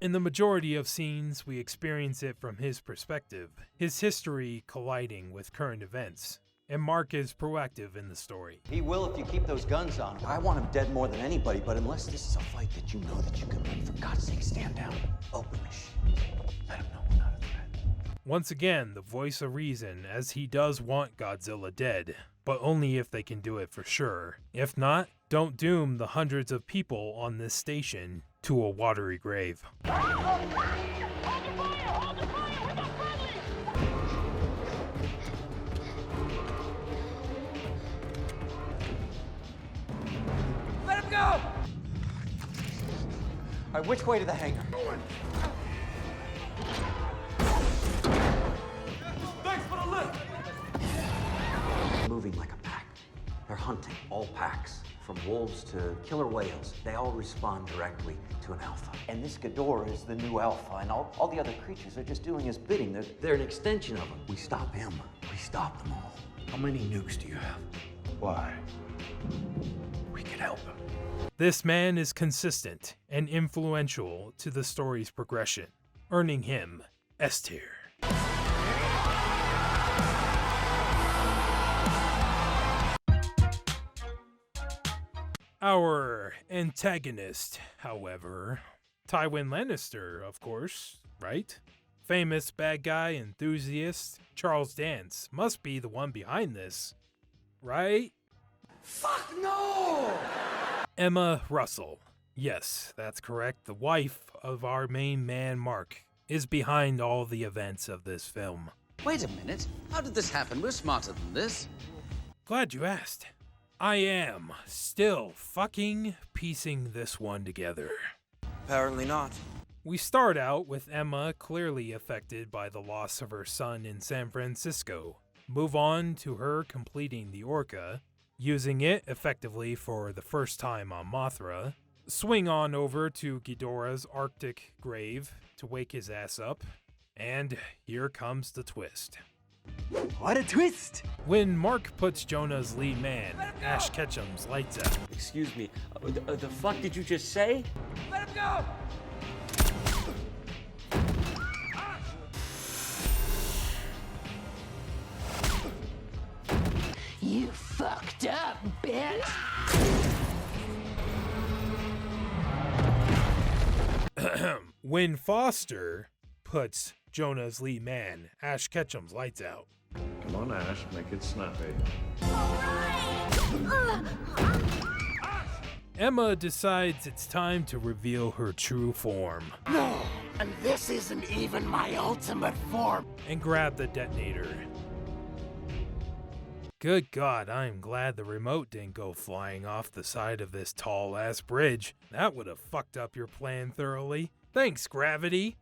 In the majority of scenes, we experience it from his perspective, his history colliding with current events, and Mark is proactive in the story. He will if you keep those guns on him. I want him dead more than anybody, but unless this is a fight that you know that you can win, for God's sake, stand down. Open the shit. Let him know we're not a threat. Once again, the voice of reason, as he does want Godzilla dead, but only if they can do it for sure. If not, don't doom the hundreds of people on this station to a watery grave. Let him go! All right, which way to the hangar? Thanks for the lift. Moving like a pack. They're hunting all packs. From wolves to killer whales, they all respond directly to an alpha. And this Ghidorah is the new alpha, and all the other creatures are just doing his bidding. They're an extension of him. We stop him, we stop them all. How many nukes do you have? Why? We can help him. This man is consistent and influential to the story's progression, earning him S tier. Our antagonist, however, Tywin Lannister, of course, right? Famous bad guy enthusiast Charles Dance must be the one behind this, right? Fuck no! Emma Russell. Yes, that's correct. The wife of our main man, Mark, is behind all the events of this film. Wait a minute. How did this happen? We're smarter than this. Glad you asked. I am still fucking piecing this one together. Apparently not. We start out with Emma clearly affected by the loss of her son in San Francisco. Move on to her completing the Orca, using it effectively for the first time on Mothra. Swing on over to Ghidorah's Arctic grave to wake his ass up. And here comes the twist. What a twist! When Mark puts Jonah's lead man, Ash Ketchum's lights out. Excuse me, the fuck did you just say? Let him go! You fucked up, bitch! When Foster puts Jonah's lead man, Ash Ketchum's lights out. Come on, Ash, make it snappy. Emma decides it's time to reveal her true form. No! And this isn't even my ultimate form! And grab the detonator. Good God, I'm glad the remote didn't go flying off the side of this tall-ass bridge. That would have fucked up your plan thoroughly. Thanks, Gravity.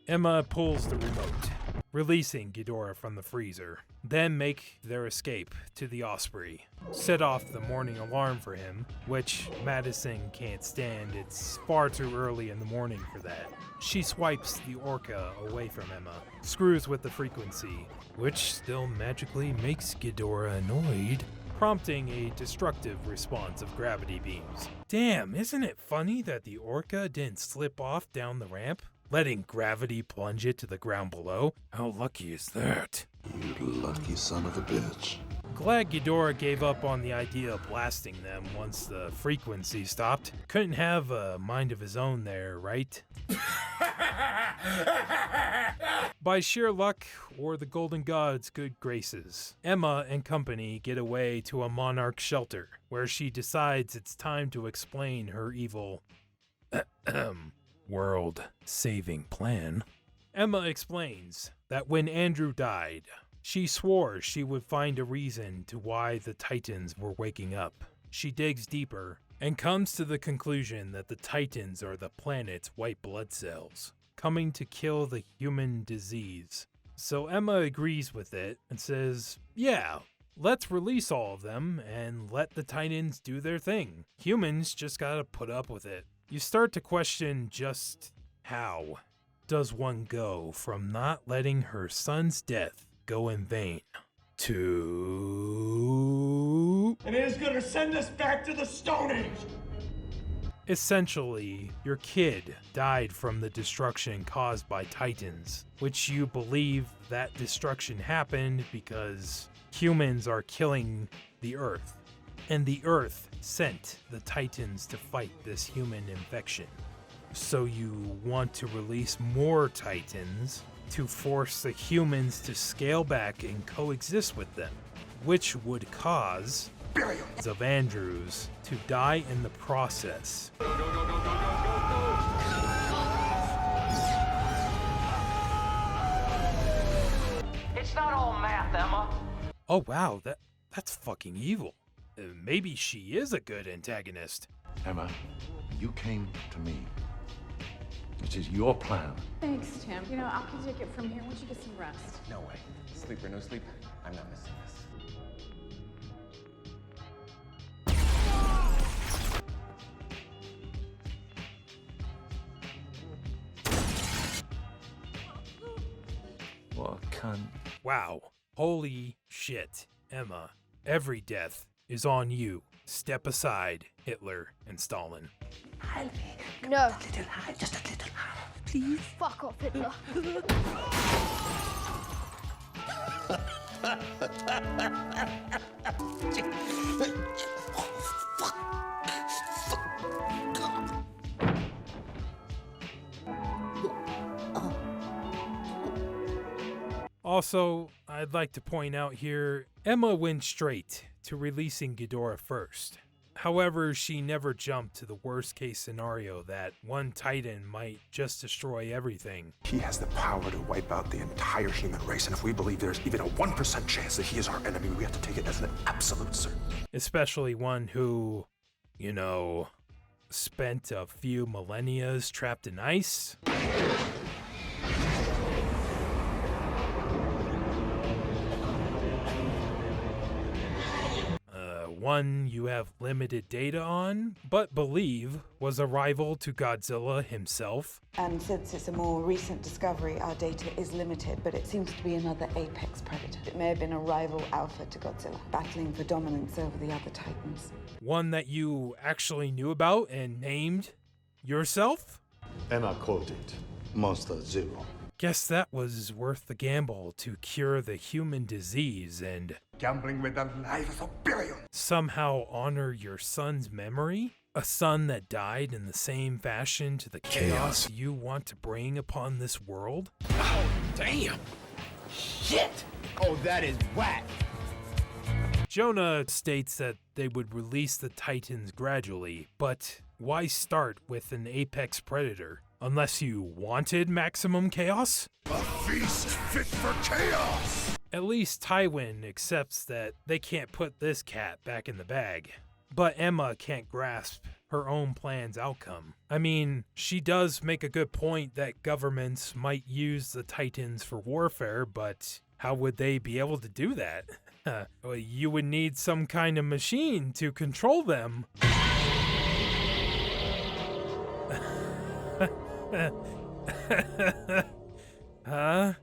Emma pulls the remote, releasing Ghidorah from the freezer, then make their escape to the Osprey. Set off the morning alarm for him, which Madison can't stand. It's far too early in the morning for that. She swipes the Orca away from Emma, screws with the frequency, which still magically makes Ghidorah annoyed, prompting a destructive response of gravity beams. Damn, isn't it funny that the Orca didn't slip off down the ramp, letting gravity plunge it to the ground below? How lucky is that? You lucky son of a bitch. Glad Ghidorah gave up on the idea of blasting them once the frequency stopped. Couldn't have a mind of his own there, right? By sheer luck or the Golden God's good graces, Emma and company get away to a monarch shelter, where she decides it's time to explain her evil world-saving plan. Emma explains that when Andrew died, she swore she would find a reason to why the Titans were waking up. She digs deeper and comes to the conclusion that the Titans are the planet's white blood cells, coming to kill the human disease. So Emma agrees with it and says, yeah, let's release all of them and let the Titans do their thing. Humans just gotta put up with it. You start to question just how does one go from not letting her son's death go in vain to... And it is gonna send us back to the Stone Age! Essentially, your kid died from the destruction caused by Titans, which you believe that destruction happened because humans are killing the Earth, and the Earth sent the Titans to fight this human infection. So you want to release more Titans to force the humans to scale back and coexist with them, which would cause billions of Andrews to die in the process. It's not all math, Emma. Oh wow, that's fucking evil. Maybe she is a good antagonist. Emma, you came to me. It is your plan. Thanks, Tim. You know, I can take it from here once you get some rest. No way. Sleep or no sleep, I'm not missing this. What a cunt. Wow. Holy shit. Emma, every death is on you. Step aside, Hitler and Stalin. No. Just a little. Please. Fuck off, Hitler. Also, I'd like to point out here, Emma went straight to releasing Ghidorah first. However, she never jumped to the worst case scenario that one Titan might just destroy everything. He has the power to wipe out the entire human race, and if we believe there's even a 1% chance that he is our enemy, we have to take it as an absolute certainty. Especially one who, you know, spent a few millennia trapped in ice. One you have limited data on, but believe was a rival to Godzilla himself. And since it's a more recent discovery, our data is limited, but it seems to be another apex predator. It may have been a rival alpha to Godzilla, battling for dominance over the other titans. One that you actually knew about and named yourself? And I called it Monster Zero. Guess that was worth the gamble to cure the human disease and Gambling with the lives of billions. Somehow honor your son's memory? A son that died in the same fashion to the chaos you want to bring upon this world? Oh, damn. Shit. Oh, that is whack. Jonah states that they would release the Titans gradually, but why start with an apex predator? Unless you wanted maximum chaos? A feast fit for chaos! At least Tywin accepts that they can't put this cat back in the bag. But Emma can't grasp her own plan's outcome. I mean, she does make a good point that governments might use the Titans for warfare, but how would they be able to do that? Well, you would need some kind of machine to control them. Huh?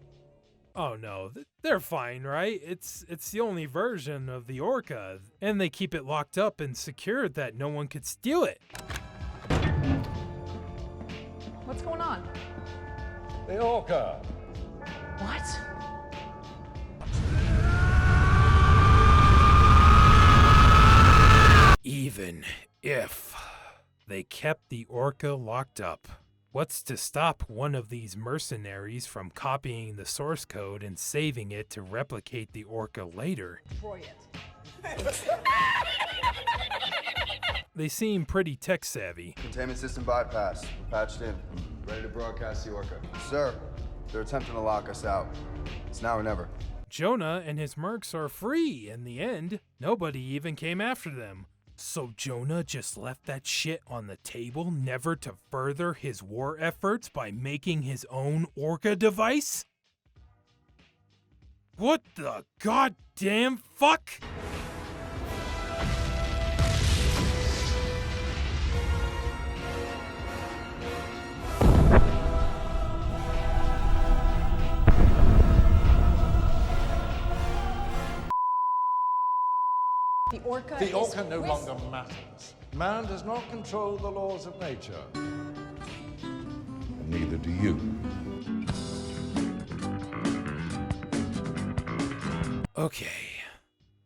Oh no, they're fine, right? It's the only version of the Orca, and they keep it locked up and secured that no one could steal it. What's going on? The Orca. What? Even if they kept the Orca locked up, what's to stop one of these mercenaries from copying the source code and saving it to replicate the Orca later? Destroy it. They seem pretty tech savvy. Containment system bypass. We're patched in. Ready to broadcast the Orca. Sir, they're attempting to lock us out. It's now or never. Jonah and his mercs are free in the end. Nobody even came after them. So Jonah just left that shit on the table, never to further his war efforts by making his own Orca device? What the goddamn fuck? The Orca no longer matters. Man does not control the laws of nature. And neither do you. Okay,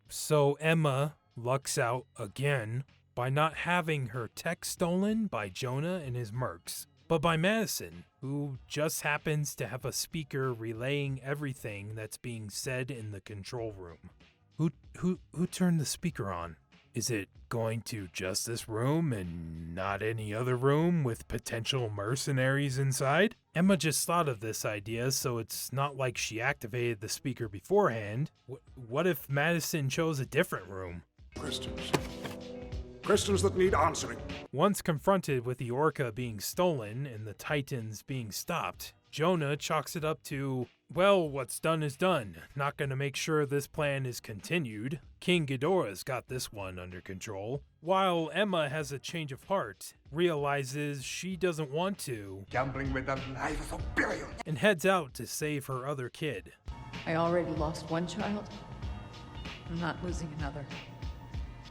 so Emma lucks out again by not having her tech stolen by Jonah and his mercs, but by Madison, who just happens to have a speaker relaying everything that's being said in the control room. Who turned the speaker on? Is it going to just this room and not any other room with potential mercenaries inside? Emma just thought of this idea, so it's not like she activated the speaker beforehand. What if Madison chose a different room? Christians. Questions that need answering. Once confronted with the Orca being stolen and the Titans being stopped, Jonah chalks it up to, well, what's done is done. Not gonna make sure this plan is continued. King Ghidorah's got this one under control. While Emma has a change of heart, realizes she doesn't want to, Gambling with the lives of billions. and heads out to save her other kid. I already lost one child. I'm not losing another.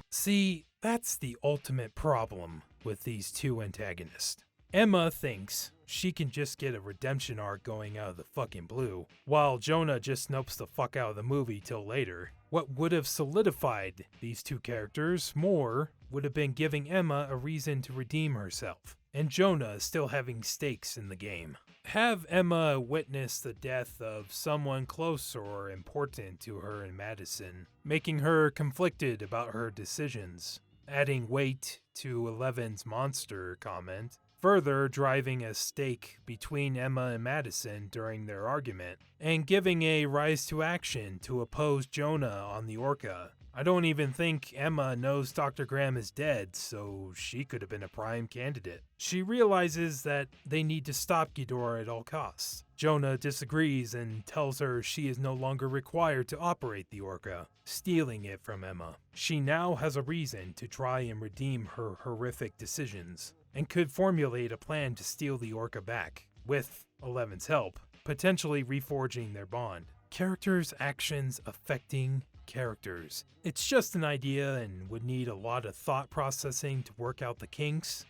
See, that's the ultimate problem with these two antagonists. Emma thinks she can just get a redemption arc going out of the fucking blue, while Jonah just snopes the fuck out of the movie till later. What would have solidified these two characters more would have been giving Emma a reason to redeem herself, and Jonah still having stakes in the game. Have Emma witness the death of someone close or important to her in Madison, making her conflicted about her decisions, adding weight to Eleven's monster comment, further driving a stake between Emma and Madison during their argument, and giving a rise to action to oppose Jonah on the Orca. I don't even think Emma knows Dr. Graham is dead, so she could have been a prime candidate. She realizes that they need to stop Ghidorah at all costs. Jonah disagrees and tells her she is no longer required to operate the Orca, stealing it from Emma. She now has a reason to try and redeem her horrific decisions, and could formulate a plan to steal the Orca back, with Eleven's help, potentially reforging their bond. Characters' actions affecting characters. It's just an idea and would need a lot of thought processing to work out the kinks.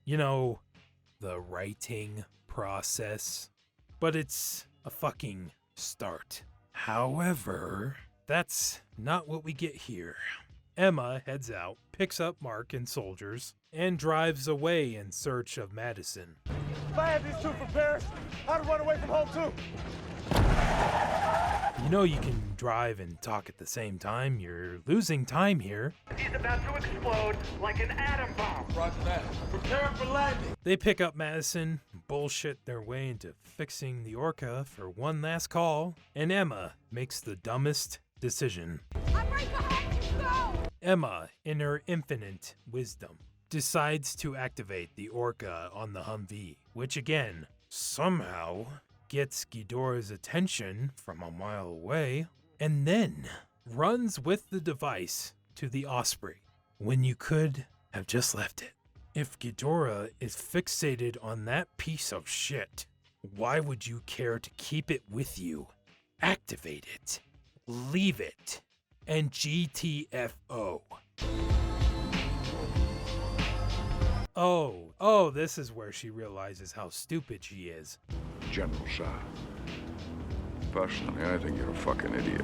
You know, the writing process. But it's a fucking start. However, that's not what we get here. Emma heads out, picks up Mark and soldiers, and drives away in search of Madison. If I had these two for Paris, I'd run away from home too. You know you can drive and talk at the same time. You're losing time here. He's about to explode like an atom bomb. Roger that. Prepare for landing. They pick up Madison, bullshit their way into fixing the Orca for one last call, and Emma makes the dumbest decision. I'm right behind you, go! Emma, in her infinite wisdom, decides to activate the Orca on the Humvee, which again, somehow, gets Ghidorah's attention from a mile away, and then runs with the device to the Osprey, when you could have just left it. If Ghidorah is fixated on that piece of shit, why would you care to keep it with you? Activate it, leave it, and GTFO. Oh, this is where she realizes how stupid she is. General, sir. Personally, I think you're a fucking idiot.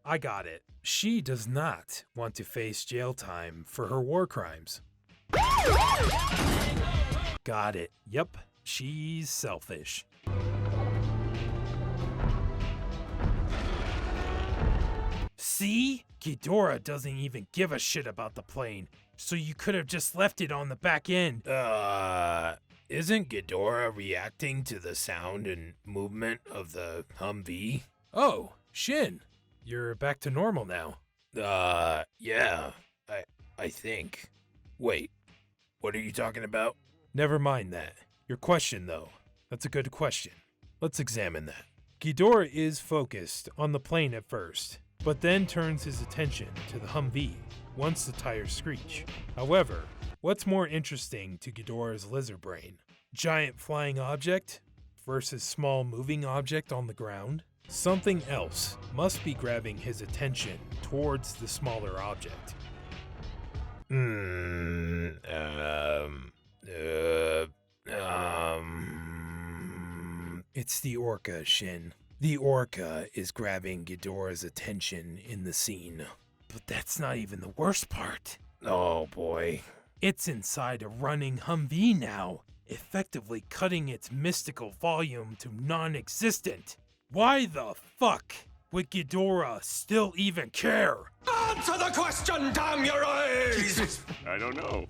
I got it. She does not want to face jail time for her war crimes. Got it. Yep, she's selfish. See? Ghidorah doesn't even give a shit about the plane, so you could have just left it on the back end. Isn't Ghidorah reacting to the sound and movement of the Humvee? Oh, Shin, you're back to normal now. Yeah, I think. Wait, what are you talking about? Never mind that. Your question, though. That's a good question. Let's examine that. Ghidorah is focused on the plane at first, but then turns his attention to the Humvee once the tires screech. However, what's more interesting to Ghidorah's lizard brain? Giant flying object versus small moving object on the ground? Something else must be grabbing his attention towards the smaller object. It's the Orca, Shin. The Orca is grabbing Ghidorah's attention in the scene. But that's not even the worst part. Oh boy. It's inside a running Humvee now, effectively cutting its mystical volume to non-existent. Why the fuck would Ghidorah still even care? Answer the question, damn your eyes! Jesus. I don't know.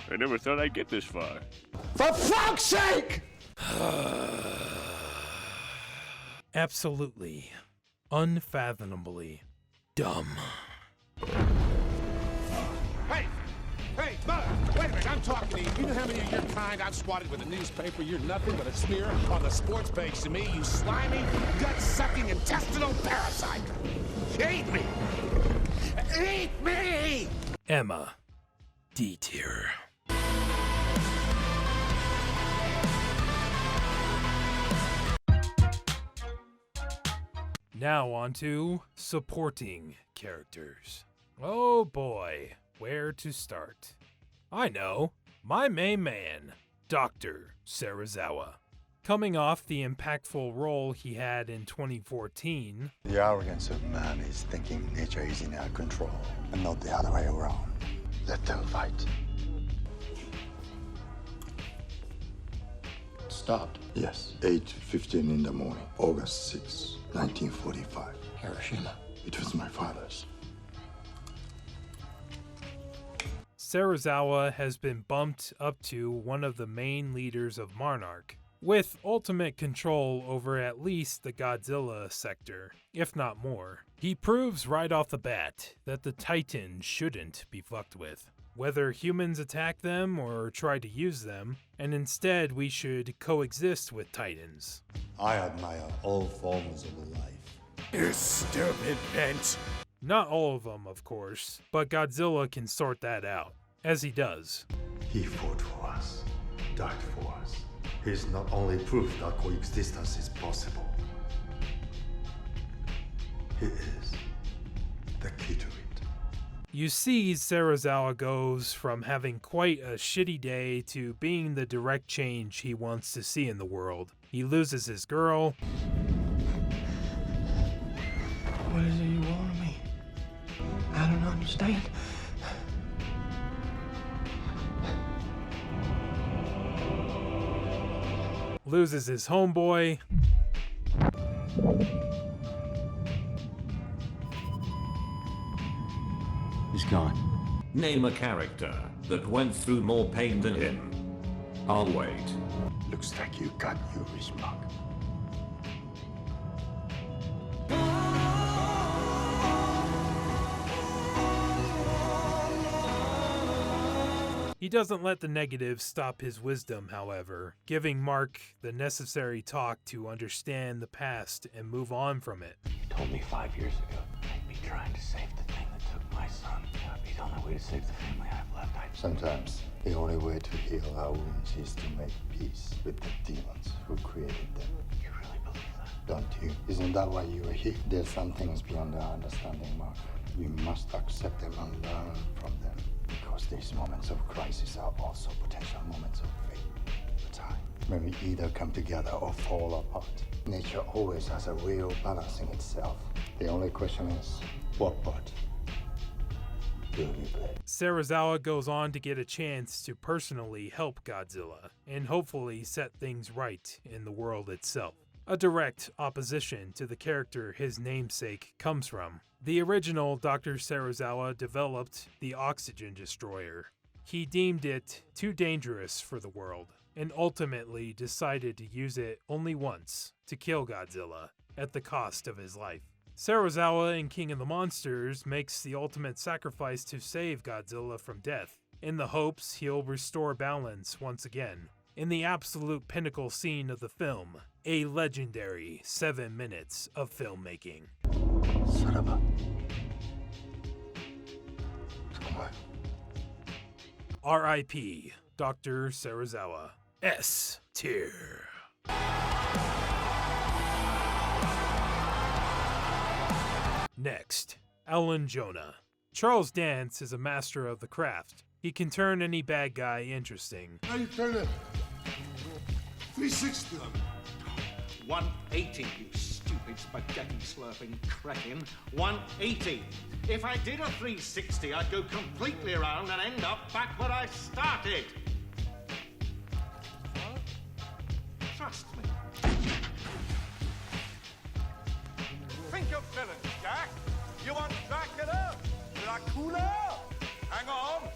I never thought I'd get this far. For fuck's sake! Absolutely, unfathomably dumb. I'm talking to you. You know how many of your kind I've swatted with a newspaper? You're nothing but a smear on the sports page to me, you slimy, gut-sucking, intestinal parasite. Eat me! Eat me! Emma, D tier. Now on to supporting characters. Oh boy, where to start? I know, my main man, Dr. Serizawa. Coming off the impactful role he had in 2014, the arrogance of man is thinking nature is in our control, and not the other way around. Let them fight. Stopped. Yes, 8:15 in the morning, August 6, 1945. Hiroshima. It was my father's. Serizawa has been bumped up to one of the main leaders of Monarch, with ultimate control over at least the Godzilla sector, if not more. He proves right off the bat that the Titans shouldn't be fucked with, whether humans attack them or try to use them, and instead we should coexist with Titans. I admire all forms of life. You stupid bitch! Not all of them, of course, but Godzilla can sort that out, as he does. He fought for us, died for us. He's not only proof that coexistence is possible, he is the key to it. You see, Serizawa goes from having quite a shitty day to being the direct change he wants to see in the world. He loses his girl. What is it you want of me? I don't understand. Loses his homeboy. He's gone. Name a character that went through more pain than him. I'll wait. Looks like you got your Fudgemunk. He doesn't let the negatives stop his wisdom, however, giving Mark the necessary talk to understand the past and move on from it. You told me 5 years ago I'd be trying to save the thing that took my son. That would be the only way to save the family I've left. Sometimes the only way to heal our wounds is to make peace with the demons who created them. You really believe that? Don't you? Isn't that why you are here? There's some things beyond our understanding, Mark. We must accept them and learn from them. Because these moments of crisis are also potential moments of faith. A time when we either come together or fall apart. Nature always has a real balancing itself. The only question is, what part will we play? Serizawa goes on to get a chance to personally help Godzilla, and hopefully set things right in the world itself. A direct opposition to the character his namesake comes from. The original Dr. Serizawa developed the Oxygen Destroyer. He deemed it too dangerous for the world, and ultimately decided to use it only once to kill Godzilla, at the cost of his life. Serizawa in King of the Monsters makes the ultimate sacrifice to save Godzilla from death, in the hopes he'll restore balance once again. In the absolute pinnacle scene of the film, a legendary 7 minutes of filmmaking. Saraba. R.I.P. Dr. Serizawa. S tier. Next, Alan Jonah. Charles Dance is a master of the craft. He can turn any bad guy interesting. How you turn it? 360 on it. 180, you stupid spaghetti slurping cretin. 180. If I did a 360, I'd go completely around and end up back where I started. Trust me. Think of villains, Jack. You want Dracula? Dracula? Hang on.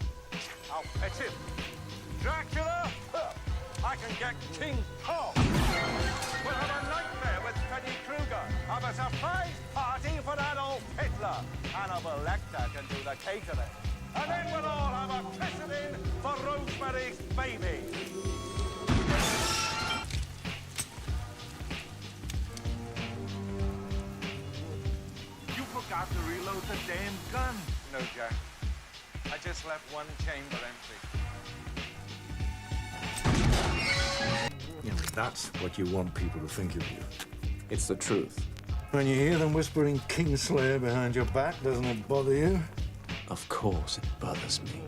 I'll pet him. Dracula? I can get King Kong. We'll have a nightmare with Freddy Krueger. Have a surprise party for Adolf Hitler. Hannibal Lecter can do the catering. And then we'll all have a kissing in for Rosemary's baby. You forgot to reload the damn gun. No, Jack. I just left one chamber empty. You know, that's what you want people to think of you. It's the truth. When you hear them whispering Kingslayer behind your back, doesn't it bother you? Of course it bothers me.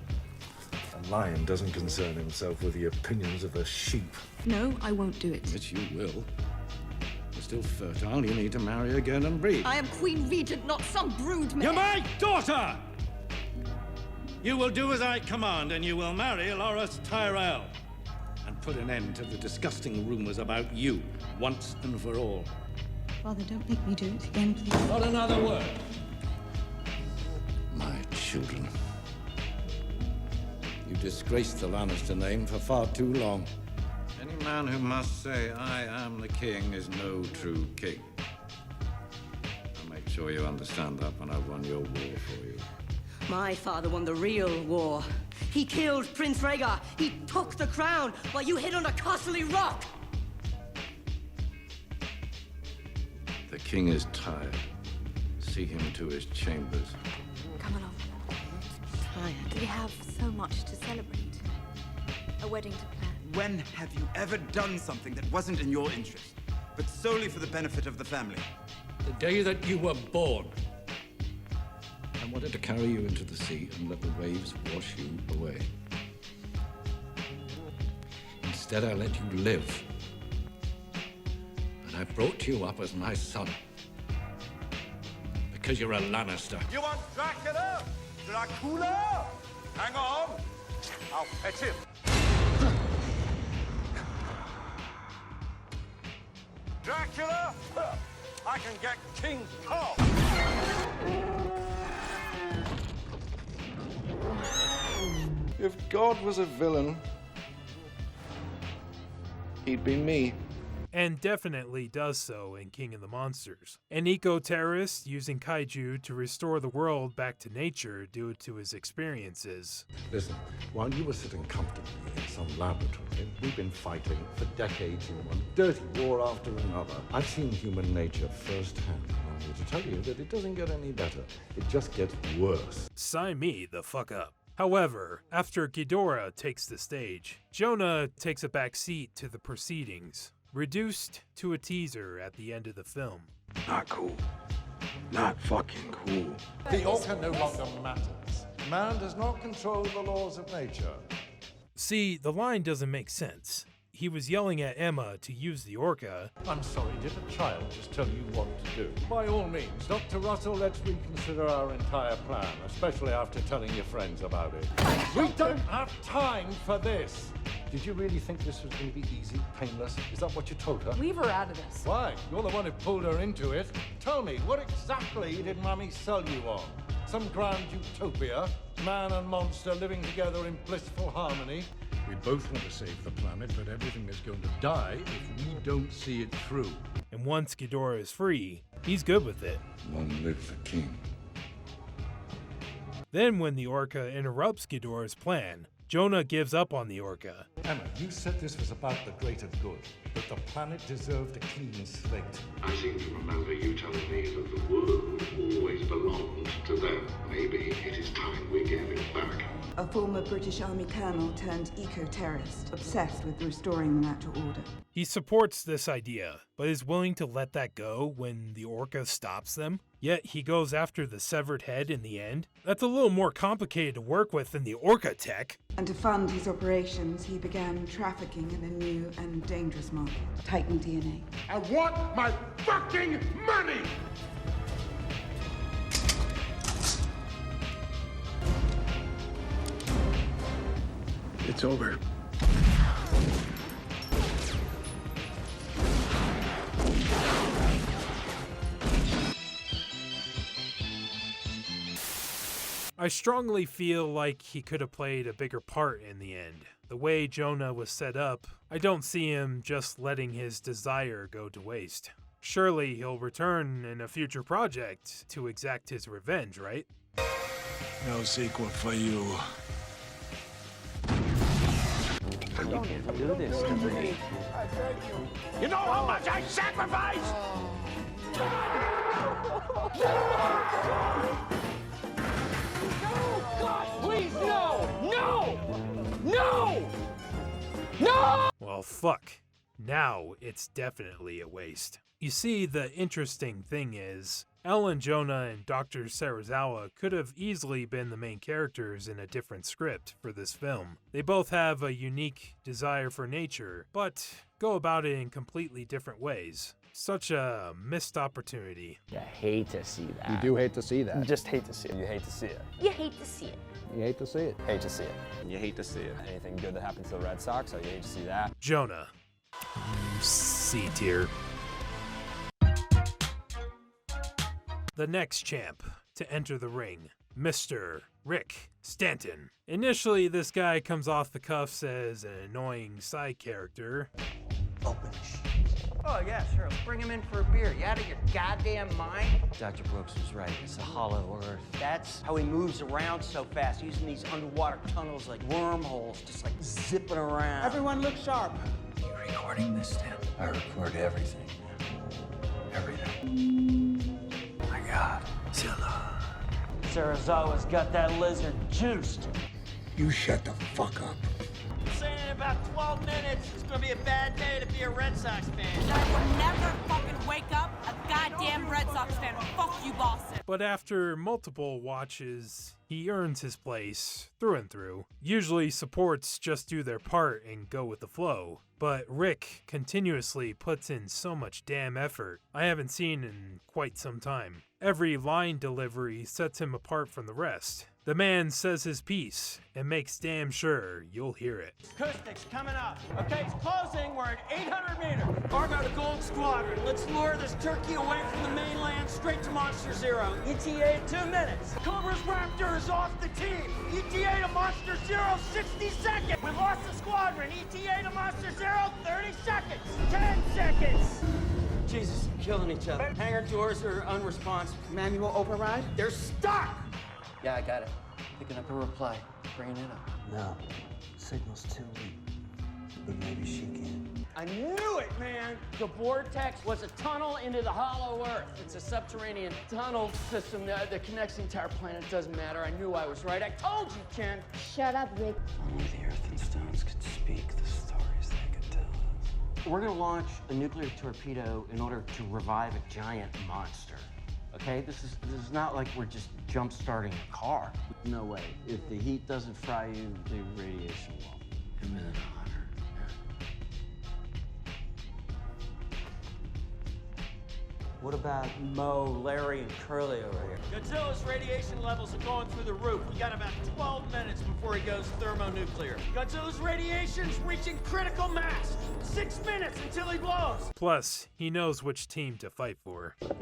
A lion doesn't concern himself with the opinions of a sheep. No, I won't do it. But you will. You're still fertile. You need to marry again and breed. I am Queen Regent, not some brood mare. You're my daughter! You will do as I command, and you will marry Loris Tyrell. And put an end to the disgusting rumors about you, once and for all. Father, don't make me do it again, please. Not another word. My children. You disgraced the Lannister name for far too long. Any man who must say, I am the king, is no true king. I'll make sure you understand that when I've won your war for you. My father won the real war. He killed Prince Rhaegar. He took the crown while you hid under Castle Rock. The king is tired. See him to his chambers. Come along. Tired. We have so much to celebrate. A wedding to plan. When have you ever done something that wasn't in your interest, but solely for the benefit of the family? The day that you were born. I wanted to carry you into the sea and let the waves wash you away. Instead, I let you live. And I brought you up as my son. Because you're a Lannister. You want Dracula? Dracula? Hang on. I'll fetch him. Dracula? I can get King Kong. If God was a villain, he'd be me. And definitely does so in King of the Monsters. An eco-terrorist using kaiju to restore the world back to nature due to his experiences. Listen, while you were sitting comfortably in some laboratory, we've been fighting for decades in one dirty war after another. I've seen human nature firsthand, and I'm here to tell you that it doesn't get any better. It just gets worse. Sign me the fuck up. However, after Ghidorah takes the stage, Jonah takes a back seat to the proceedings, reduced to a teaser at the end of the film. Not cool. Not fucking cool. The orca no longer matters. Man does not control the laws of nature. See, the line doesn't make sense. He was yelling at Emma to use the orca. I'm sorry, did a child just tell you what to do? By all means, Dr. Russell, let's reconsider our entire plan, especially after telling your friends about it. We don't have time for this! Did you really think this was going to be easy, painless? Is that what you told her? Leave her out of this. Why? You're the one who pulled her into it. Tell me, what exactly did Mummy sell you on? Some grand utopia? Man and monster living together in blissful harmony? We both want to save the planet, but everything is going to die if we don't see it through. And once Ghidorah is free, he's good with it. Long live the king. Then when the orca interrupts Ghidorah's plan, Jonah gives up on the orca. Emma, you said this was about the greater good, that the planet deserved a clean slate. I seem to remember you telling me that the world always belonged to them. Maybe it is time we gave it back. A former British Army colonel turned eco-terrorist, obsessed with restoring the natural order. He supports this idea, but is willing to let that go when the orca stops them. Yet he goes after the severed head in the end. That's a little more complicated to work with than the orca tech. And to fund his operations, he began trafficking in a new and dangerous market, Titan DNA. I want my fucking money! It's over. I strongly feel like he could have played a bigger part in the end. The way Jonah was set up, I don't see him just letting his desire go to waste. Surely he'll return in a future project to exact his revenge, right? No sequel for you. You can't do this to me. You know how much I sacrificed? No! God, please, no! No! No! No! Well, fuck. Now it's definitely a waste. You see, the interesting thing is, Ellen Jonah and Dr. Serizawa could have easily been the main characters in a different script for this film. They both have a unique desire for nature, but go about it in completely different ways. Such a missed opportunity. You hate to see that. You do hate to see that. You just hate to see it. You hate to see it. You hate to see it. You hate to see it. Hate to see it. You hate to see it. Anything good that happens to the Red Sox, so you hate to see that. Jonah. C tier. The next champ to enter the ring, Mr. Rick Stanton. Initially, this guy comes off the cuffs as an annoying side character. Open. Oh, yeah, sure. Let's bring him in for a beer. You out of your goddamn mind? Dr. Brooks was right. It's a hollow earth. That's how he moves around so fast, using these underwater tunnels like wormholes, just like zipping around. Everyone look sharp. You recording this, Stan? I record everything. Everything. My God. Zilla. Serizawa's got that lizard juiced. You shut the fuck up. Saying in about 12 minutes, it's gonna be a bad day to be a Red Sox fan. I will never fucking wake up a goddamn Red Sox fan. Fuck you, Boston. But after multiple watches, he earns his place through and through. Usually supports just do their part and go with the flow. But Rick continuously puts in so much damn effort I haven't seen in quite some time. Every line delivery sets him apart from the rest. The man says his piece and makes damn sure you'll hear it. Acoustics coming up. Okay, it's closing. We're at 800 meters. Argo to Gold Squadron. Let's lure this turkey away from the mainland straight to Monster Zero. ETA in 2 minutes. Cobra's Raptor is off the team. ETA to Monster Zero, 60 seconds. We lost the squadron. ETA to Monster Zero, 30 seconds. 10 seconds. Jesus, they're killing each other. Hangar doors are unresponsive. Manual override? They're stuck! Yeah, I got it. Picking up a reply. Bringing it up. No. Signal's too weak. But maybe she can. I knew it, man! The vortex was a tunnel into the hollow earth. It's a subterranean tunnel system that connects the entire planet. It doesn't matter. I knew I was right. I told you, Ken. Shut up, Rick. Only the earth and stones could speak the stories they could tell us. We're gonna launch a nuclear torpedo in order to revive a giant monster. Okay? This is not like we're just jump-starting a car. No way. If the heat doesn't fry you, the radiation won't. A minute hotter. What about Mo, Larry, and Curly over here? Godzilla's radiation levels are going through the roof. We got about 12 minutes before he goes thermonuclear. Godzilla's radiation's reaching critical mass. 6 minutes until he blows. Plus, he knows which team to fight for. Come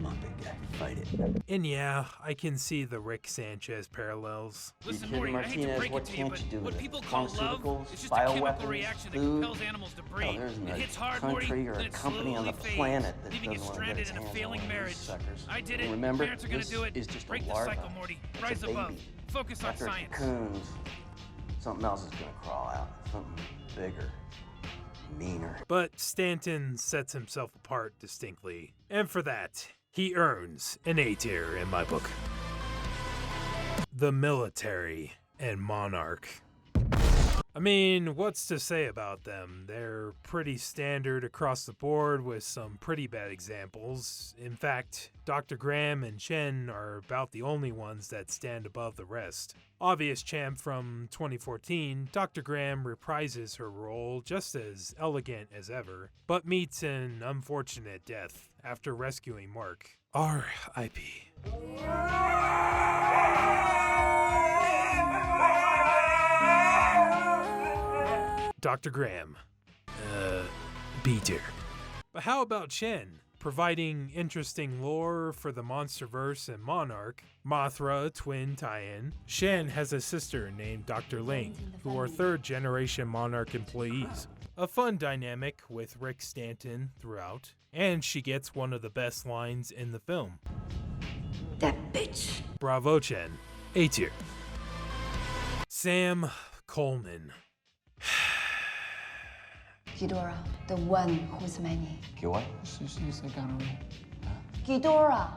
on, big guy. Fight it. And yeah, I can see the Rick Sanchez parallels. Listen, Morty, I hate to break it to you, but what people call love is just a chemical reaction that compels animals to breed. It hits hard, Morty, then it slowly fades, leaving you stranded in a failing marriage. I did it. Remember, parents are gonna do it. Break the cycle, Morty. Rise above. Focus on science. Cocoons, something else is gonna crawl out. Something bigger, meaner. But Stanton sets himself apart distinctly. And for that, he earns an A tier in my book. The Military and Monarch. I mean, what's to say about them? They're pretty standard across the board with some pretty bad examples. In fact, Dr. Graham and Chen are about the only ones that stand above the rest. Obvious champ from 2014, Dr. Graham reprises her role just as elegant as ever, but meets an unfortunate death after rescuing Mark. R.I.P. Dr. Graham. B tier. But how about Chen? Providing interesting lore for the Monsterverse and Monarch, Mothra twin tie-in. Shen has a sister named Dr. Ling, who are third-generation Monarch employees. A fun dynamic with Rick Stanton throughout, and she gets one of the best lines in the film. That bitch. Bravo, Chen. A tier. Sam Coleman. Ghidorah, the one who's many. What? Ghidorah!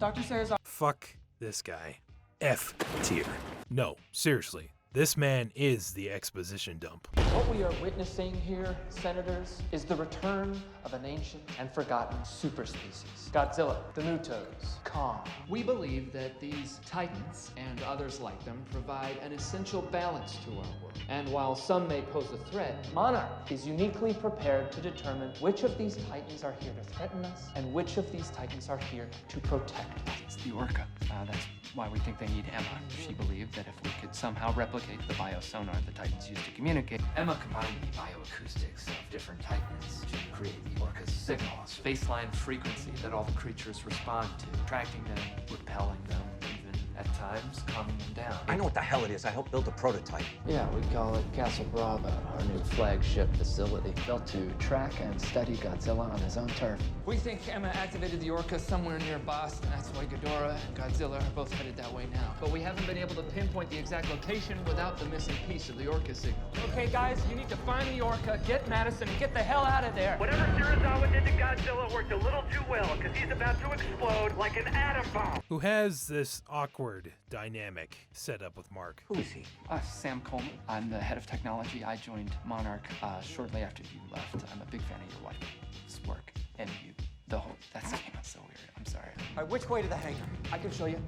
Dr. Sayers. Fuck this guy. F tier. No, seriously. This man is the exposition dump. What we are witnessing here, Senators, is the return of an ancient and forgotten superspecies. Godzilla, the Mutos, Kong. We believe that these titans and others like them provide an essential balance to our world. And while some may pose a threat, Monarch is uniquely prepared to determine which of these titans are here to threaten us and which of these titans are here to protect us. it's the Orca. That's why we think they need Emma. She believed that if we could somehow replicate the biosonar the Titans use to communicate, Emma combined the bioacoustics of different Titans to create the Orca's signals, baseline frequency that all the creatures respond to, attracting them, repelling them, even at times calming them down. I know what the hell it is. I helped build the prototype. Yeah, we call it Castle Bravo, our new flagship facility, built to track and study Godzilla on his own turf. We think Emma activated the Orca somewhere near Boston. That's why Ghidorah and Godzilla are both headed that way now. But we haven't been able to pinpoint the exact location without the missing piece of the Orca signal. Okay, guys, you need to find the Orca, get Madison, and get the hell out of there. Whatever Shirazawa did to Godzilla worked a little too well, because he's about to explode like an atom bomb. Who has this awkward dynamic set up with Mark? Who is he? Sam Coleman. I'm the head of technology. I joined Monarch shortly after you left. I'm a big fan of your wife's work and you. The whole that came out so weird. I'm sorry. All right, which way to the hangar? I can show you.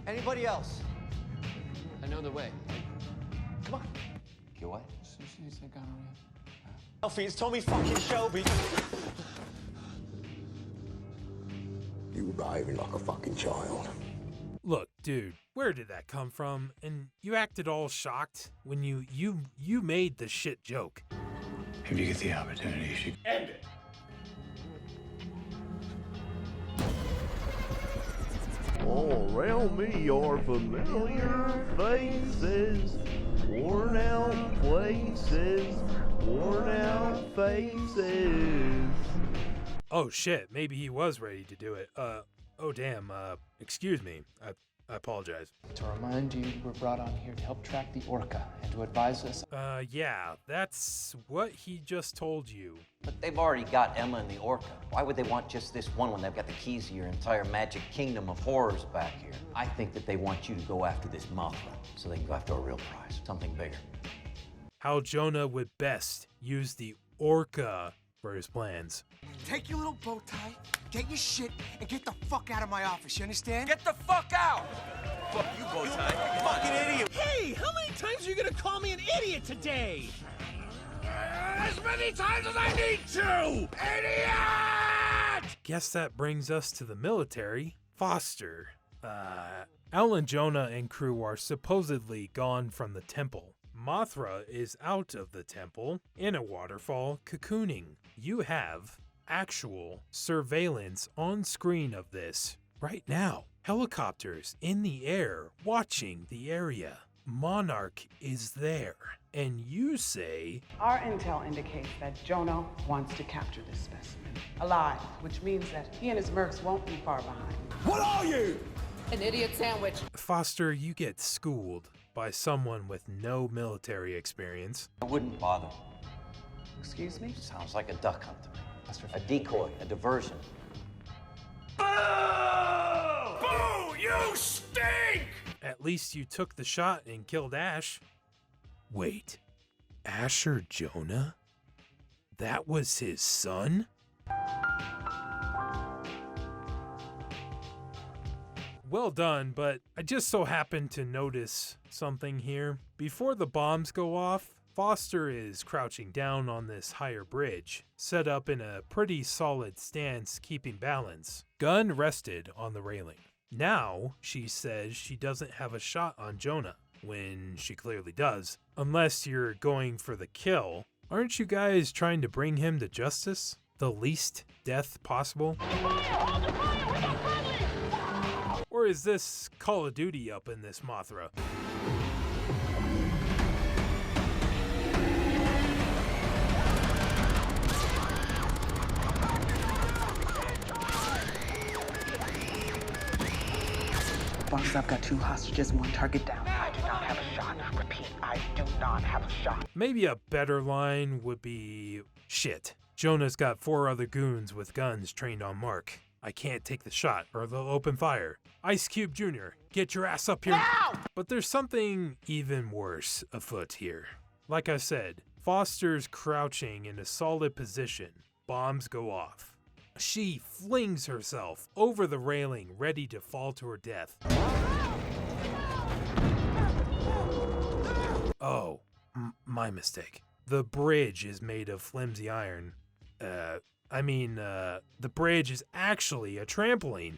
Anybody else? I know the way. Come on. You what? She's like gonorrhea. Alfie, it's Tommy fucking Shelby. You were behaving like a fucking child. Look, dude, where did that come from? And you acted all shocked when you made the shit joke. If you get the opportunity, you should End it. All around me are familiar faces, worn out places, worn out faces. Oh shit, maybe he was ready to do it. Oh damn, excuse me. I apologize. To remind you, we're brought on here to help track the Orca and to advise us. Yeah, that's what he just told you. But they've already got Emma and the Orca. Why would they want just this one when they've got the keys to your entire magic kingdom of horrors back here? I think that they want you to go after this Mothra so they can go after a real prize, something bigger. How Jonah would best use the Orca for his plans. Take your little bow tie, get your shit, and get the fuck out of my office, you understand? Get the fuck out! Fuck you, bow tie. You fucking idiot! Hey, how many times are you gonna call me an idiot today? As many times as I need to! Idiot! Guess that brings us to the military. Foster. Alan, Jonah, and crew are supposedly gone from the temple. Mothra is out of the temple in a waterfall cocooning. You have actual surveillance on screen of this right now. Helicopters in the air watching the area. Monarch is there. And you say, our intel indicates that Jonah wants to capture this specimen alive, which means that he and his mercs won't be far behind. What are you? An idiot sandwich. Foster, you get schooled by someone with no military experience. I wouldn't bother. Excuse me? Sounds like a duck hunt to me. A decoy, a diversion. Boo! Boo! You stink! At least you took the shot and killed Ash. Wait, Asher Jonah? That was his son? Well done, but I just so happened to notice something here. Before the bombs go off, Foster is crouching down on this higher bridge, set up in a pretty solid stance, keeping balance. Gun rested on the railing. Now, she says she doesn't have a shot on Jonah, when she clearly does. Unless you're going for the kill. Aren't you guys trying to bring him to justice? The least death possible? Or is this Call of Duty up in this Mothra? Bosses, I've got 2 hostages, 1 target down. I do not have a shot. Repeat, I do not have a shot. Maybe a better line would be, shit, Jonah's got 4 other goons with guns trained on Mark. I can't take the shot or they'll open fire. Ice Cube Jr., get your ass up here. Now! But there's something even worse afoot here. Like I said, Foster's crouching in a solid position. Bombs go off. She flings herself over the railing, ready to fall to her death. Oh, my mistake. The bridge is made of flimsy iron. The bridge is actually a trampoline.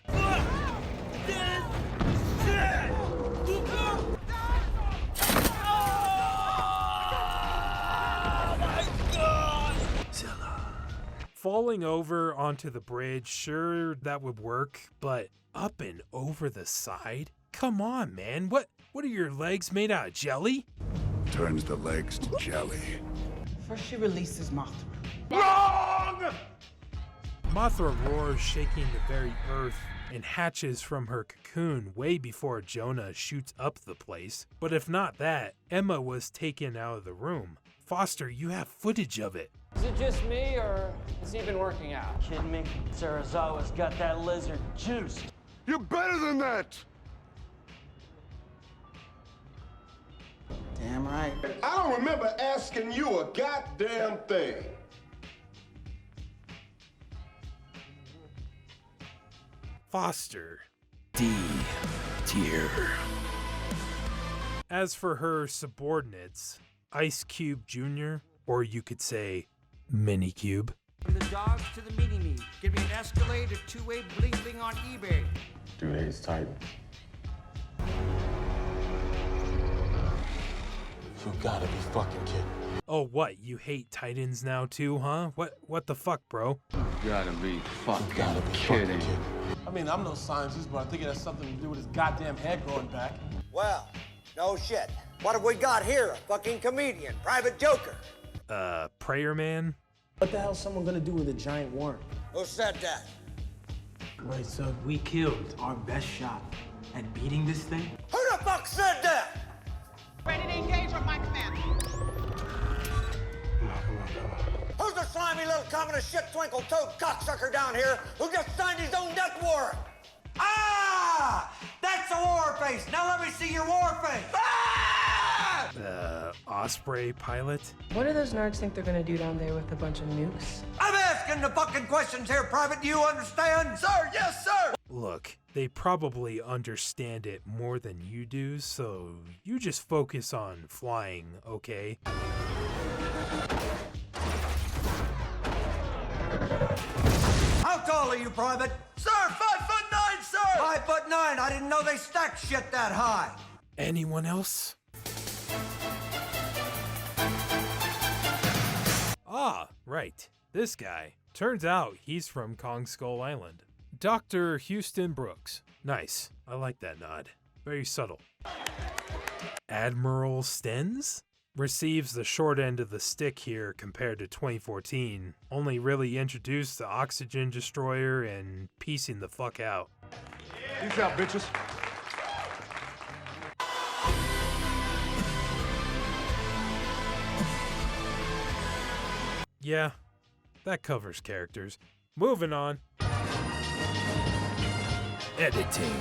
Falling over onto the bridge, sure, that would work, but up and over the side? Come on, man, what are your legs made out of, jelly? Turns the legs to jelly. First she releases Mothra. Wrong! Mothra roars, shaking the very earth, and hatches from her cocoon way before Jonah shoots up the place. But if not that, Emma was taken out of the room. Foster, you have footage of it. Is it just me, or has he been working out? Kidding me? Sarazawa's got that lizard juice. You're better than that! Damn right. I don't remember asking you a goddamn thing. Foster. D tier. As for her subordinates, Ice Cube Jr., or you could say Mini Cube. From the dogs to the mini-me. Give me an Escalade or 2-way bling-bling on eBay. Dude hates Titans. You gotta be fucking kidding. Oh, what? You hate Titans now too, huh? What the fuck, bro? You gotta be fucking kidding. I mean, I'm no scientist, but I think it has something to do with his goddamn head growing back. Well, no shit. What have we got here? A fucking comedian, private joker. Prayer Man? What the hell's someone gonna do with a giant worm? Who said that? Wait, so we killed our best shot at beating this thing? Who the fuck said that? Ready to engage with my command. Who's the slimy little communist shit twinkle-toed cocksucker down here who just signed his own death warrant? Ah! That's a war face! Now let me see your war face! Ah! Osprey pilot? What do those nerds think they're gonna do down there with a bunch of nukes? I'm asking the fucking questions here, Private. Do you understand? Sir, yes, sir! Look, they probably understand it more than you do, so you just focus on flying, okay? How tall are you, Private? Sir, 5'9", sir! 5'9". I didn't know they stacked shit that high. Anyone else? Ah, right. This guy. Turns out he's from Kong Skull Island. Dr. Houston Brooks. Nice. I like that nod. Very subtle. Admiral Stenz? Receives the short end of the stick here compared to 2014. Only really introduced the oxygen destroyer and piecing the fuck out. Peace out, bitches. Yeah, that covers characters. Moving on. Editing.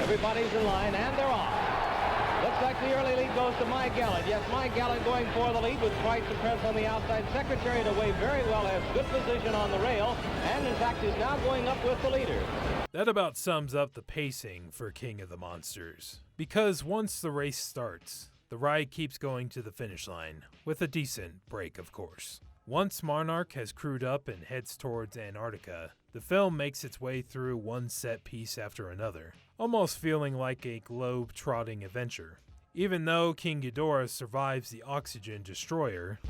Everybody's in line, and they're off. Looks like the early lead goes to Mike Gallen. Yes, Mike Gallen going for the lead with Price and Press on the outside. Secretary of the Way very well, has good position on the rail, and in fact is now going up with the leader. That about sums up the pacing for King of the Monsters. Because once the race starts, the ride keeps going to the finish line, with a decent break, of course. Once Monarch has crewed up and heads towards Antarctica, the film makes its way through one set piece after another, almost feeling like a globe-trotting adventure. Even though King Ghidorah survives the oxygen destroyer,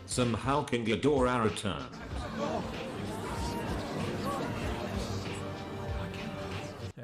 somehow King Ghidorah returns.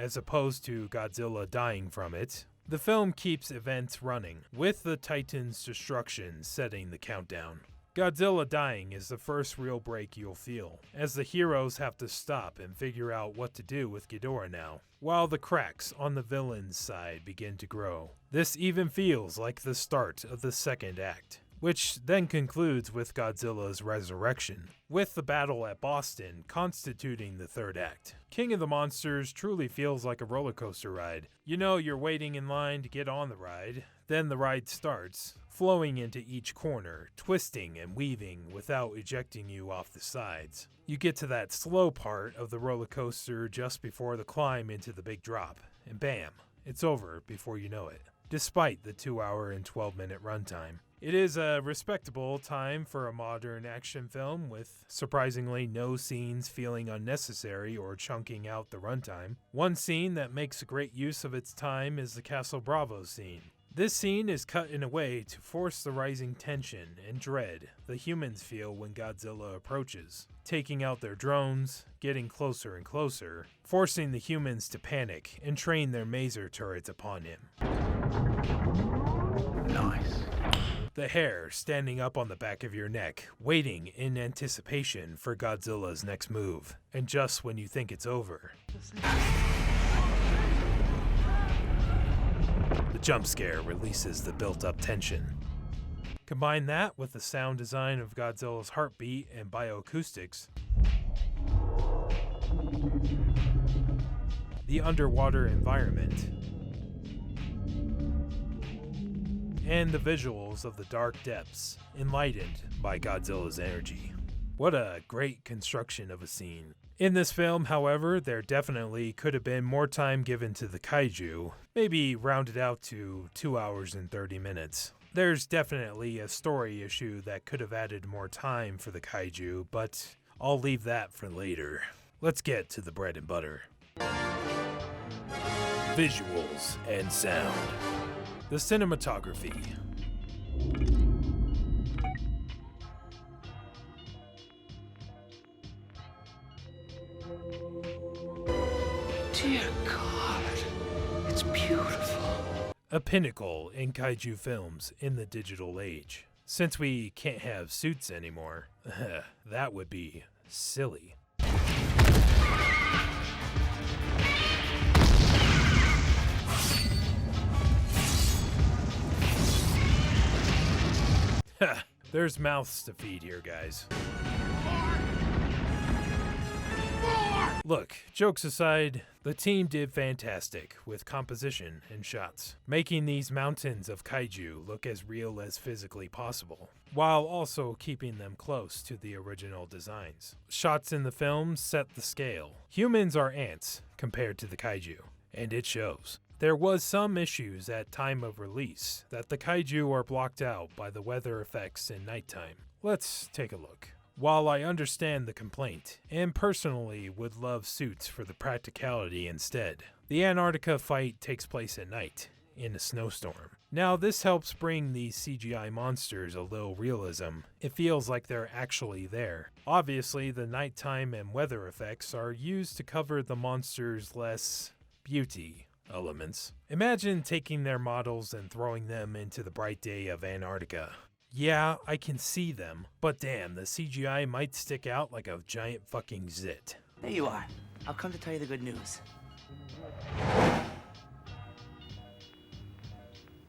as opposed to Godzilla dying from it, the film keeps events running, with the Titan's destruction setting the countdown. Godzilla dying is the first real break you'll feel, as the heroes have to stop and figure out what to do with Ghidorah now, while the cracks on the villain's side begin to grow. This even feels like the start of the second act, which then concludes with Godzilla's resurrection, with the battle at Boston constituting the third act. King of the Monsters truly feels like a roller coaster ride. You know you're waiting in line to get on the ride, then the ride starts, flowing into each corner, twisting and weaving without ejecting you off the sides. You get to that slow part of the roller coaster just before the climb into the big drop, and bam, it's over before you know it, despite the 2-hour and 12-minute runtime. It is a respectable time for a modern action film with surprisingly no scenes feeling unnecessary or chunking out the runtime. One scene that makes great use of its time is the Castle Bravo scene. This scene is cut in a way to force the rising tension and dread the humans feel when Godzilla approaches, taking out their drones, getting closer and closer, forcing the humans to panic and train their maser turrets upon him. Nice. The hair standing up on the back of your neck, waiting in anticipation for Godzilla's next move. And just when you think it's over, the jump scare releases the built-up tension. Combine that with the sound design of Godzilla's heartbeat and bioacoustics, the underwater environment, and the visuals of the dark depths, enlightened by Godzilla's energy. What a great construction of a scene. In this film, however, there definitely could have been more time given to the kaiju, maybe rounded out to 2 hours and 30 minutes. There's definitely a story issue that could have added more time for the kaiju, but I'll leave that for later. Let's get to the bread and butter. Visuals and sound. The cinematography. Dear God, it's beautiful. A pinnacle in kaiju films in the digital age. Since we can't have suits anymore, that would be silly. There's mouths to feed here, guys. Look, jokes aside, the team did fantastic with composition and shots, making these mountains of kaiju look as real as physically possible, while also keeping them close to the original designs. Shots in the film set the scale. Humans are ants compared to the kaiju, and it shows. There was some issues at time of release that the kaiju are blocked out by the weather effects in nighttime. Let's take a look. While I understand the complaint, and personally would love suits for the practicality instead, the Antarctica fight takes place at night, in a snowstorm. Now this helps bring these CGI monsters a little realism. It feels like they're actually there. Obviously, the nighttime and weather effects are used to cover the monsters' less beauty elements. Imagine taking their models and throwing them into the bright day of Antarctica. Yeah, I can see them, but damn, the CGI might stick out like a giant fucking zit. There you are. I've come to tell you the good news.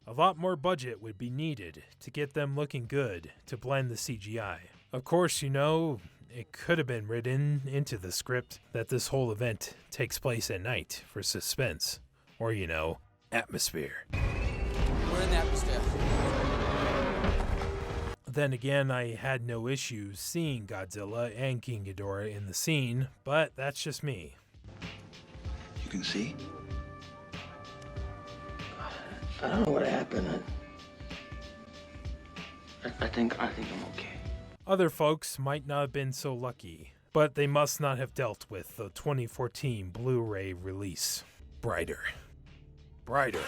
A lot more budget would be needed to get them looking good to blend the CGI. Of course, you know, it could have been written into the script that this whole event takes place at night for suspense. Or, you know, atmosphere. We're in the atmosphere. Then again, I had no issues seeing Godzilla and King Ghidorah in the scene, but that's just me. You can see? I don't know what happened. I think I'm okay. Other folks might not have been so lucky, but they must not have dealt with the 2014 Blu-ray release. Brighter. Brighter.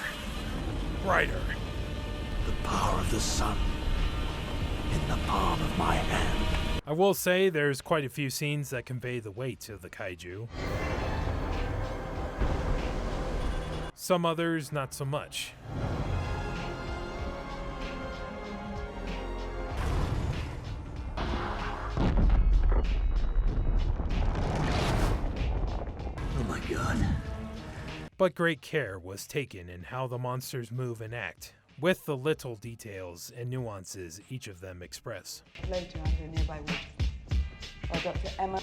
Brighter. The power of the sun in the palm of my hand. I will say there's quite a few scenes that convey the weight of the kaiju. Some others not so much. Oh my god. But great care was taken in how the monsters move and act, with the little details and nuances each of them express. Later under a nearby waterfall. While Dr. Emma...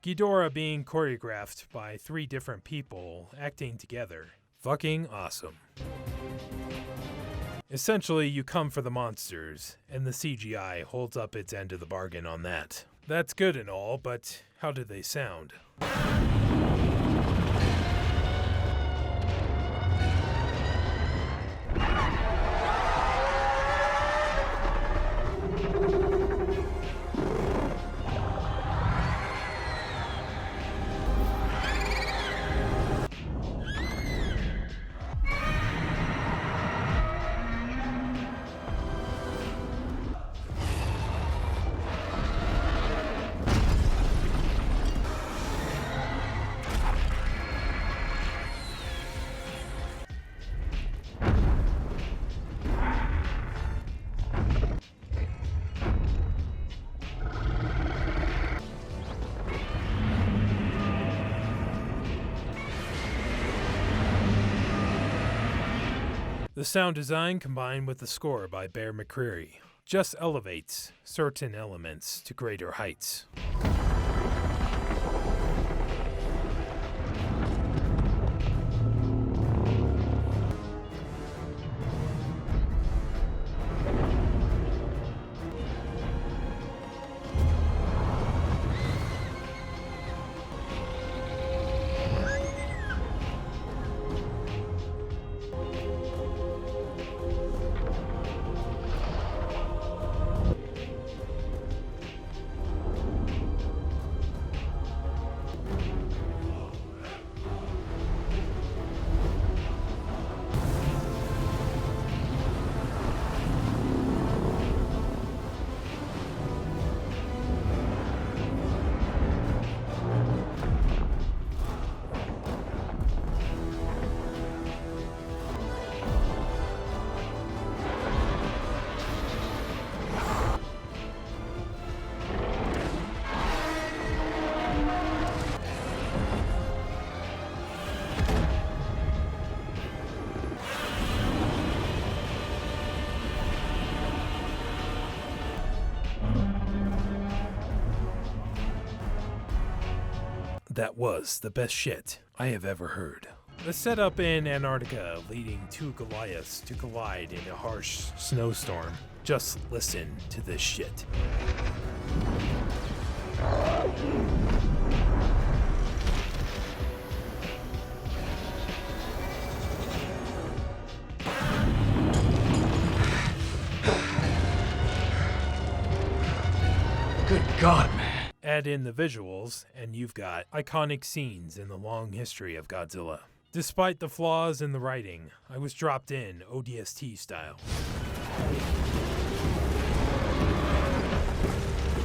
Ghidorah being choreographed by 3 different people acting together. Fucking awesome. Essentially, you come for the monsters, and the CGI holds up its end of the bargain on that. That's good and all, but how do they sound? The sound design combined with the score by Bear McCreary just elevates certain elements to greater heights. That was the best shit I have ever heard. The setup in Antarctica leading 2 Goliaths to collide in a harsh snowstorm. Just listen to this shit. Add in the visuals, and you've got iconic scenes in the long history of Godzilla. Despite the flaws in the writing, I was dropped in ODST style.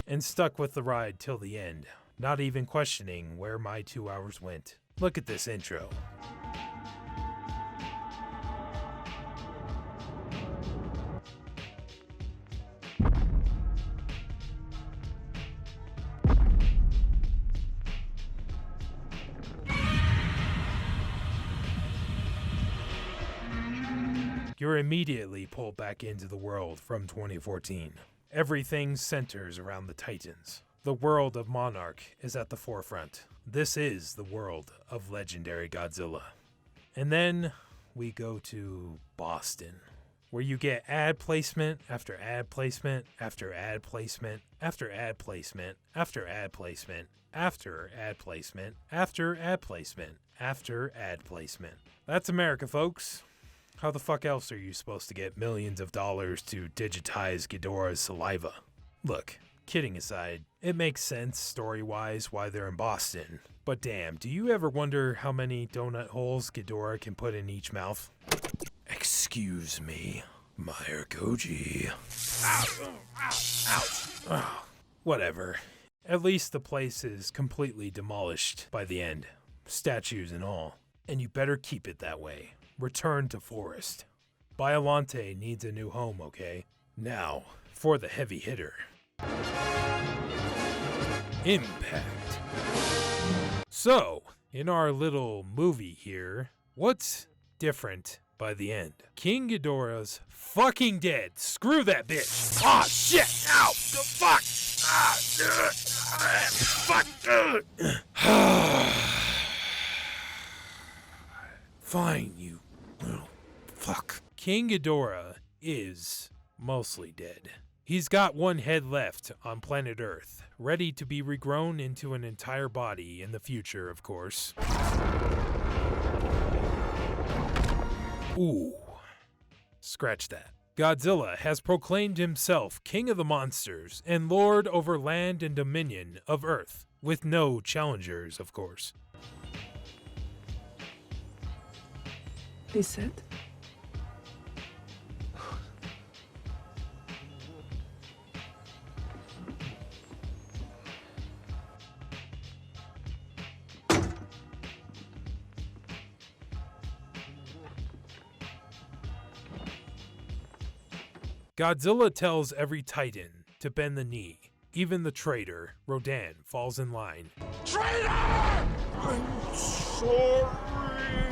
And stuck with the ride till the end, not even questioning where my 2 hours went. Look at this intro. You're immediately pulled back into the world from 2014. Everything centers around the Titans. The world of Monarch is at the forefront. This is the world of legendary Godzilla. And then we go to Boston, where you get ad placement after ad placement after ad placement after ad placement after ad placement after ad placement after ad placement after ad placement. That's America, folks. How the fuck else are you supposed to get millions of dollars to digitize Ghidorah's saliva? Look, kidding aside, it makes sense story-wise why they're in Boston. But damn, do you ever wonder how many donut holes Ghidorah can put in each mouth? Excuse me, Miregoji. Oh, whatever. At least the place is completely demolished by the end. Statues and all. And you better keep it that way. Return to forest. Biollante needs a new home, okay? Now, for the heavy hitter. Impact. So, in our little movie here, what's different by the end? King Ghidorah's fucking dead. Screw that bitch. Ah, shit. Ow. The fuck. Fuck. Fine, you little fuck. King Ghidorah is mostly dead. He's got one head left on planet Earth, ready to be regrown into an entire body in the future, of course. Ooh. Scratch that. Godzilla has proclaimed himself king of the monsters and lord over land and dominion of Earth, with no challengers, of course. He's set. Godzilla tells every Titan to bend the knee. Even the traitor, Rodan, falls in line. Traitor! I'm sorry.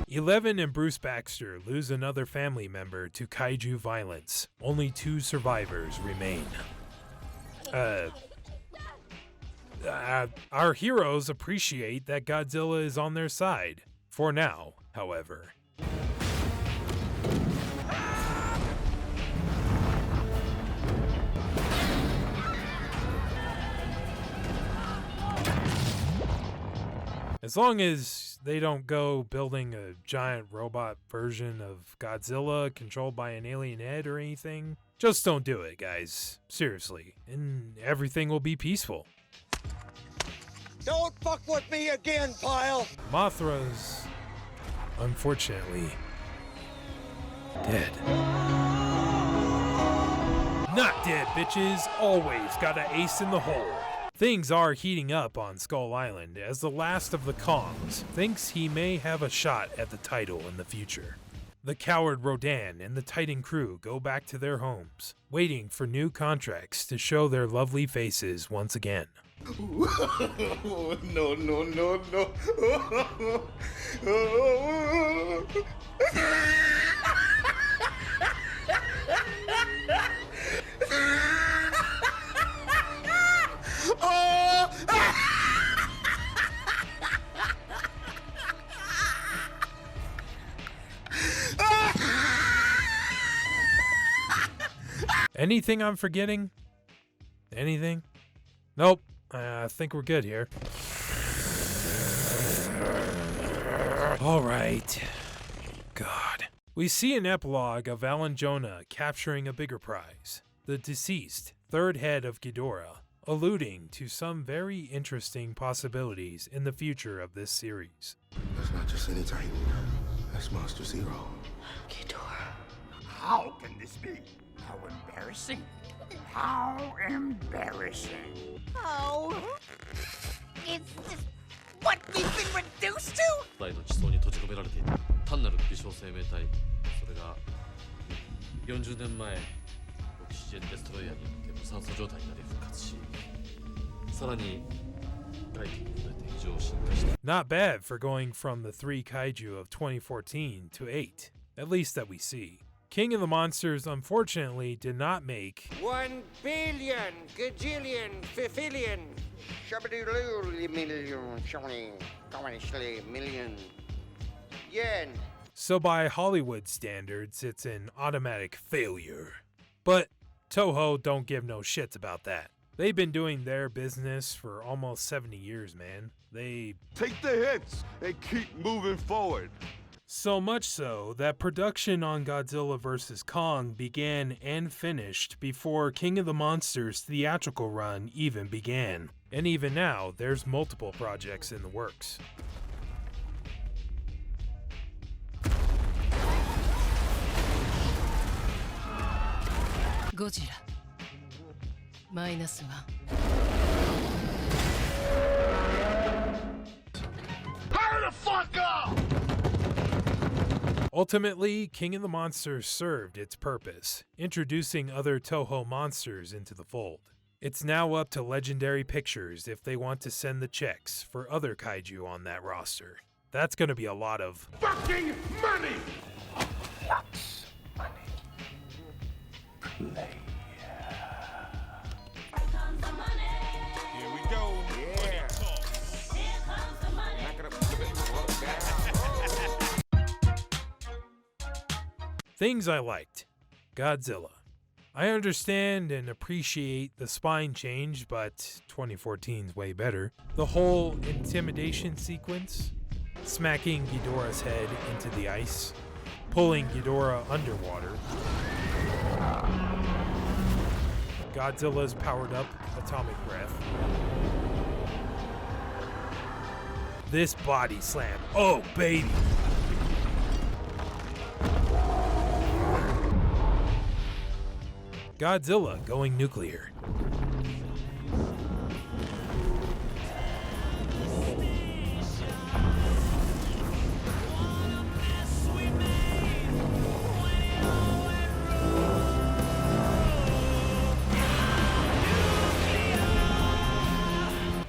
11 and Bruce Baxter lose another family member to kaiju violence. Only 2 survivors remain. Our heroes appreciate that Godzilla is on their side. For now, however. As long as they don't go building a giant robot version of Godzilla controlled by an alien head or anything, just don't do it, guys. Seriously. And everything will be peaceful. Don't fuck with me again, pile! Mothra's, unfortunately, dead. Not dead, bitches. Always got an ace in the hole. Things are heating up on Skull Island as the last of the Kongs thinks he may have a shot at the title in the future. The coward Rodan and the Titan crew go back to their homes, waiting for new contracts to show their lovely faces once again. No, no, no, no. Anything I'm forgetting? Anything? Nope. I think we're good here. All right. God. We see an epilogue of Alan Jonah capturing a bigger prize. The deceased, third head of Ghidorah, alluding to some very interesting possibilities in the future of this series. That's not just any Titan. That's Monster Zero. Ghidorah. How can this be? How embarrassing. How embarrassing. Oh. Is this what we've been reduced to? 大の地層に閉じ込められていた単なる微小生命体。それが40年前オキシジェンデストロイヤーによって無酸素状態になり復活し、さらに外気に触れて異常進化した。 Not bad for going from the 3 kaiju of 2014 to 8, at least that we see. King of the Monsters unfortunately did not make 1 billion, gajillion, fifillion, million yen. So by Hollywood standards, it's an automatic failure. But Toho don't give no shits about that. They've been doing their business for almost 70 years, man. They Take the hits and keep moving forward. so much so that production on Godzilla vs. Kong began and finished before King of the Monsters' theatrical run even began. And even now, there's multiple projects in the works. Gojira. -1. Hurry the fuck up! Ultimately, King of the Monsters served its purpose, introducing other Toho monsters into the fold. It's now up to Legendary Pictures if they want to send the checks for other kaiju on that roster. That's gonna be a lot of Fucking money! Lots money. Play. Here we go. Yeah. Back it up a little bit. things I liked. Godzilla. I understand and appreciate the spine change, but 2014's way better. The whole intimidation sequence, smacking Ghidorah's head into the ice, pulling Ghidorah underwater. Godzilla's powered up atomic breath. This body slam. Oh, baby. Godzilla going nuclear.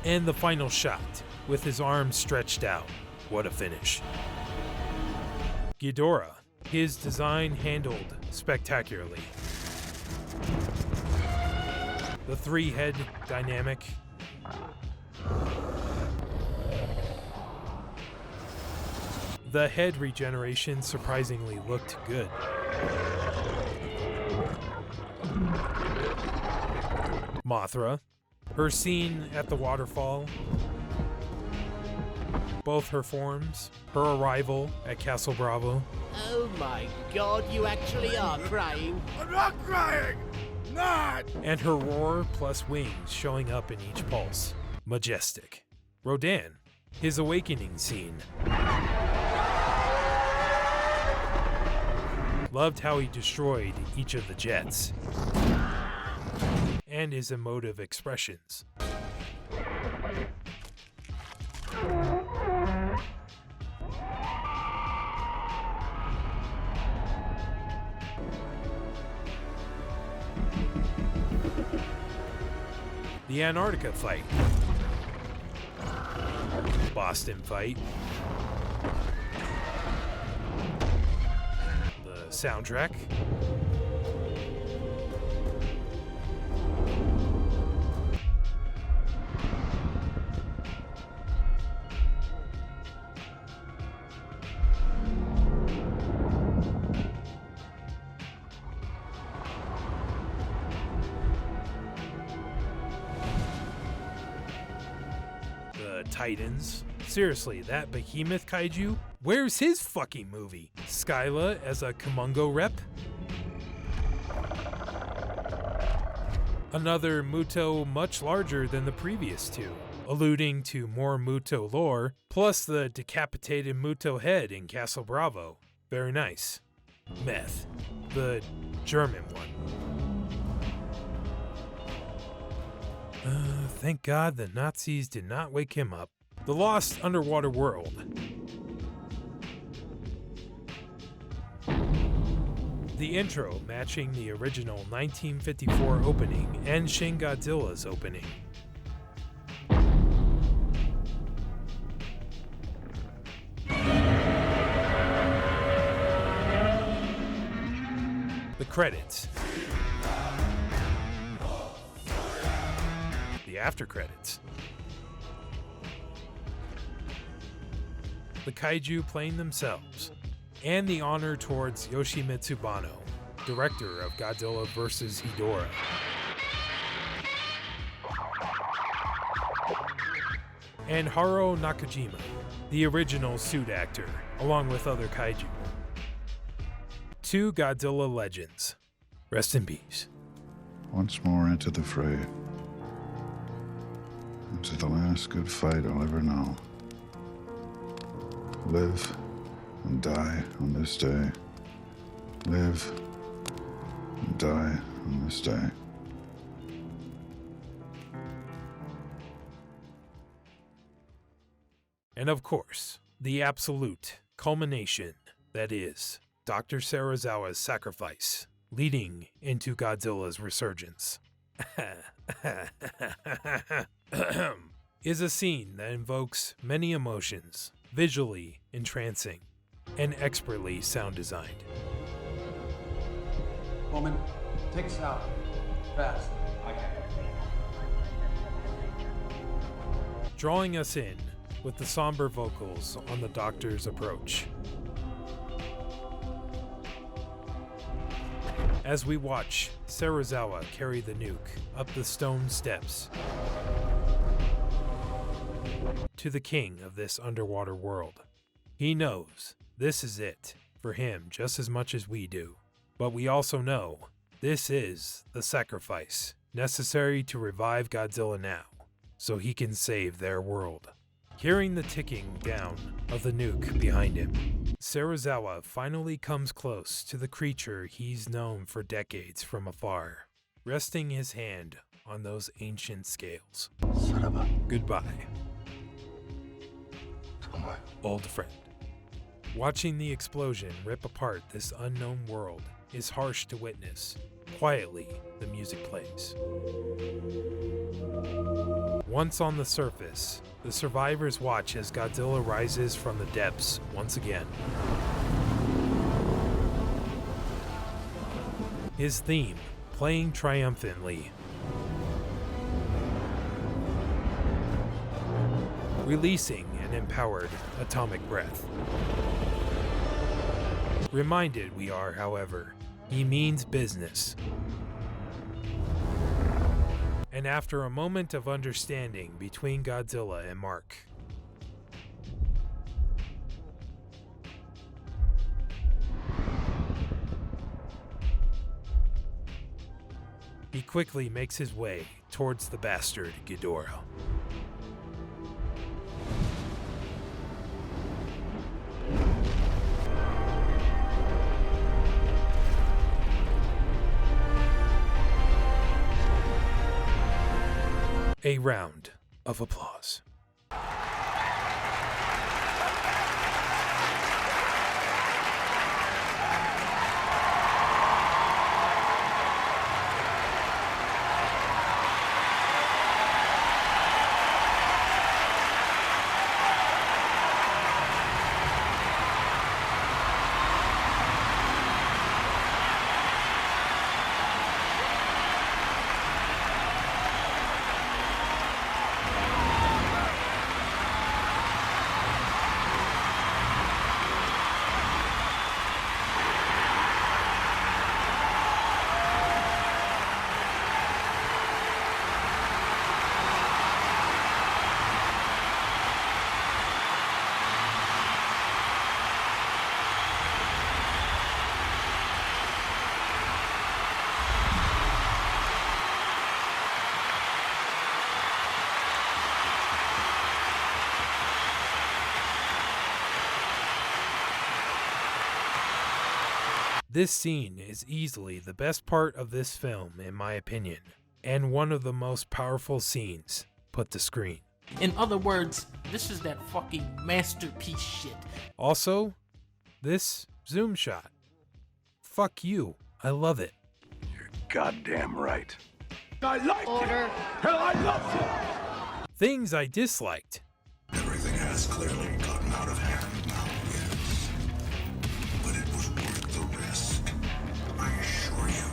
And the final shot, with his arms stretched out. What a finish. Ghidorah, his design handled spectacularly. The three-head dynamic. The head regeneration surprisingly looked good. Mothra, her scene at the waterfall, both her forms, her arrival at Castle Bravo. Oh my god, you actually are crying. I'm not crying! Not! And her roar plus wings showing up in each pulse. Majestic. Rodan, his awakening scene. Loved how he destroyed each of the jets. And his emotive expressions. The Antarctica fight. Boston fight. The soundtrack. Titans. Seriously, that behemoth kaiju? Where's his fucking movie? Skyla as a Kumongo rep? Another Muto much larger than the previous two, alluding to more Muto lore, plus the decapitated Muto head in Castle Bravo. Very nice. Meth. The German one. Thank God the Nazis did not wake him up. The Lost Underwater World. The intro matching the original 1954 opening and Shin Godzilla's opening. The credits. The after credits. The kaiju playing themselves. And the honor towards Yoshimitsu Banno, director of Godzilla vs. Ghidorah. And Haro Nakajima, the original suit actor, along with other kaiju. 2 Godzilla legends. Rest in peace. Once more into the fray. Into the last good fight I'll ever know. Live and die on this day. Live and die on this day. And of course, the absolute culmination that is Dr. Serizawa's sacrifice, leading into Godzilla's resurgence. Is a scene that invokes many emotions, visually entrancing, and expertly sound designed. Woman, take us out. Fast. Drawing us in with the somber vocals on the Doctor's approach. As we watch Serizawa carry the nuke up the stone steps to the king of this underwater world. He knows this is it for him just as much as we do. But we also know this is the sacrifice necessary to revive Godzilla now, so he can save their world. Hearing the ticking down of the nuke behind him, Serizawa finally comes close to the creature he's known for decades from afar, resting his hand on those ancient scales. Goodbye, old friend. Watching the explosion rip apart this unknown world is harsh to witness. Quietly, the music plays. Once on the surface, the survivors watch as Godzilla rises from the depths once again. His theme playing triumphantly, releasing an empowered atomic breath. Reminded we are, however, he means business. And after a moment of understanding between Godzilla and Mark, he quickly makes his way towards the bastard Ghidorah. A round of applause. This scene is easily the best part of this film, in my opinion, and one of the most powerful scenes put to screen. In other words, this is that fucking masterpiece shit. Also, this zoom shot. Fuck you. I love it. Goddamn right. I liked it. Hell, I loved it. Things I disliked. Everything has clearly gotten out of hand now, yes. But it was worth the risk, I assure you.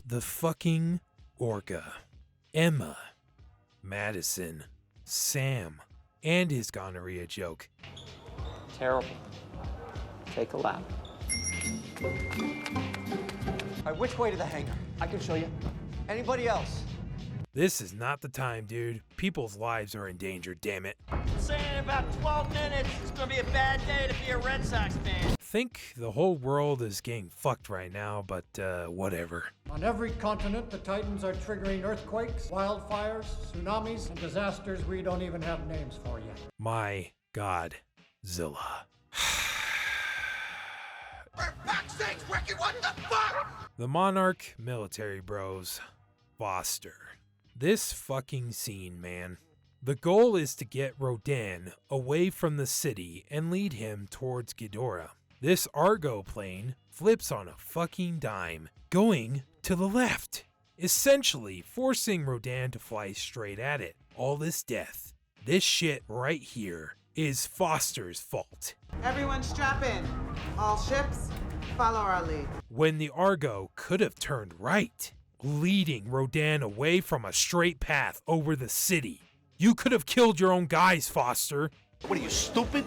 The fucking Orca. Emma. Madison. Sam. And his gonorrhea joke. Terrible. Take a lap. All right, which way to the hangar? I can show you. Anybody else? This is not the time, dude. People's lives are in danger, damn it. Say in about 12 minutes, it's gonna be a bad day to be a Red Sox fan. Think the whole world is getting fucked right now, but whatever. On every continent, the Titans are triggering earthquakes, wildfires, tsunamis, and disasters we don't even have names for yet. My Godzilla. For fuck's sakes, Ricky, what the fuck? The Monarch military bros. Foster. This fucking scene, man. The goal is to get Rodan away from the city and lead him towards Ghidorah. This Argo plane flips on a fucking dime, going to the left, essentially forcing Rodan to fly straight at it. All this death, this shit right here, is Foster's fault. Everyone strap in. All ships, follow our lead. When the Argo could have turned right, leading Rodan away from a straight path over the city. You could have killed your own guys, Foster. What are you, stupid?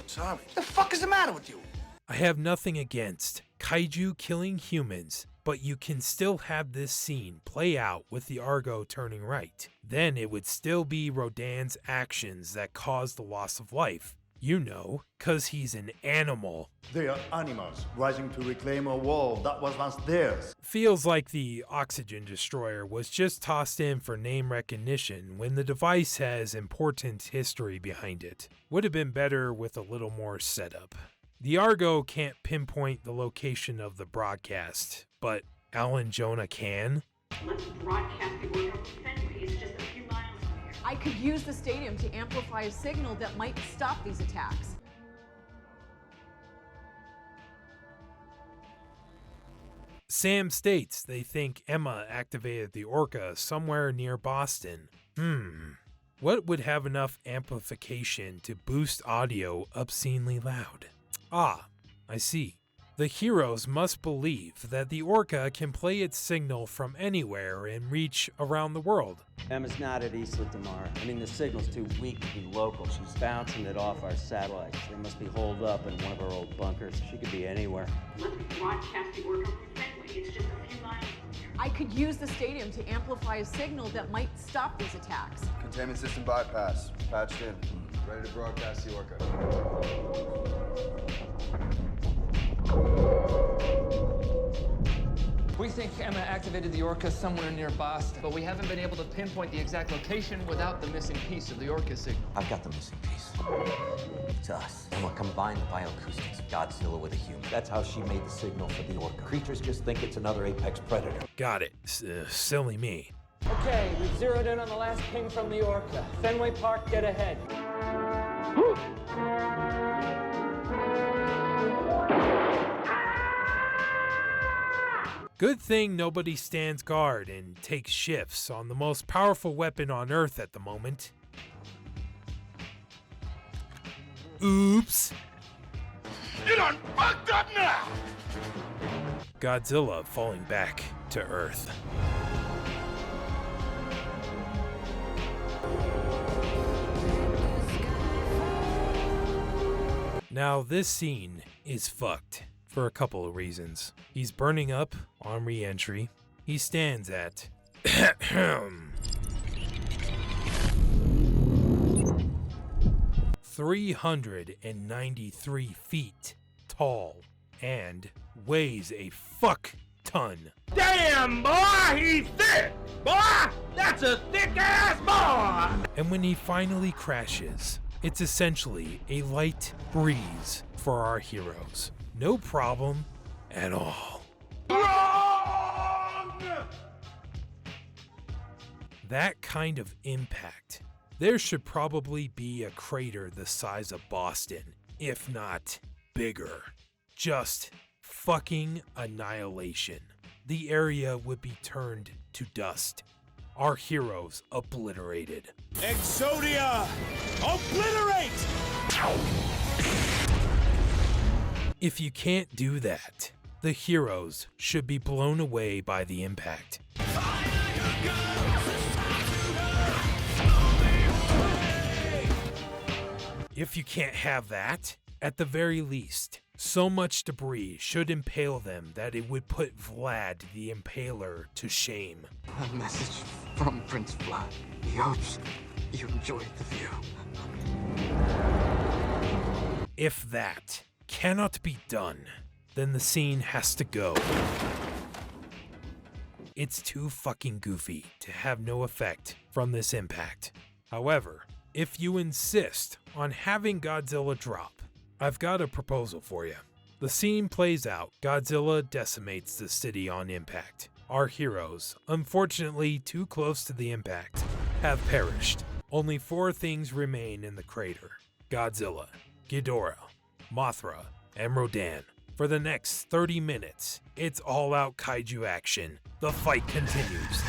Sorry. The fuck is the matter with you? I have nothing against kaiju killing humans, but you can still have this scene play out with the Argo turning right. Then it would still be Rodan's actions that caused the loss of life. You know, 'cause he's an animal. They are animals rising to reclaim a world that was once theirs. Feels like the oxygen destroyer was just tossed in for name recognition when the device has important history behind it. Would have been better with a little more setup. The Argo can't pinpoint the location of the broadcast, but Alan Jonah can. Let's broadcast the order from Fenway. It's just a few miles from here. I could use the stadium to amplify a signal that might stop these attacks. Sam states they think Emma activated the Orca somewhere near Boston. What would have enough amplification to boost audio obscenely loud? Ah, I see. The heroes must believe that the Orca can play its signal from anywhere and reach around the world. Emma's not at Isla Damar. I mean, the signal's too weak to be local. She's bouncing it off our satellites. They must be holed up in one of our old bunkers. She could be anywhere. Let's broadcast the order from Fenway. It's just a few miles from here. I could use the stadium to amplify a signal that might stop these attacks. Containment system bypass. Patched in. Ready to broadcast the Orca. We think Emma activated the Orca somewhere near Boston, but we haven't been able to pinpoint the exact location without the missing piece of the Orca signal. I've got the missing piece. It's us. Emma combined the bioacoustics of Godzilla with a human. That's how she made the signal for the Orca. Creatures just think it's another apex predator. Got it. Silly me. Okay, we've zeroed in on the last ping from the Orca. Fenway Park, get ahead. Good thing nobody stands guard and takes shifts on the most powerful weapon on Earth at the moment. Oops. You done fucked up now! Godzilla falling back to Earth. Now this scene is fucked for a couple of reasons. He's burning up on re-entry. He stands at 393 feet tall and weighs a fuck ton. Damn, boy, he's thick! Boy, that's a thick-ass boy! And when he finally crashes, it's essentially a light breeze for our heroes. No problem, at all. Wrong! That kind of impact. There should probably be a crater the size of Boston, if not bigger. Just fucking annihilation. The area would be turned to dust. Our heroes obliterated. Exodia! Obliterate! If you can't do that, the heroes should be blown away by the impact. If you can't have that, at the very least, so much debris should impale them that it would put Vlad the Impaler to shame. A message from Prince Vlad. He hopes you enjoyed the view. If that cannot be done, then the scene has to go. It's too fucking goofy to have no effect from this impact. However, if you insist on having Godzilla drop, I've got a proposal for you. The scene plays out, Godzilla decimates the city on impact. Our heroes, unfortunately too close to the impact, have perished. Only 4 things remain in the crater: Godzilla, Ghidorah, Mothra, and Rodan. For the next 30 minutes, it's all-out kaiju action. The fight continues.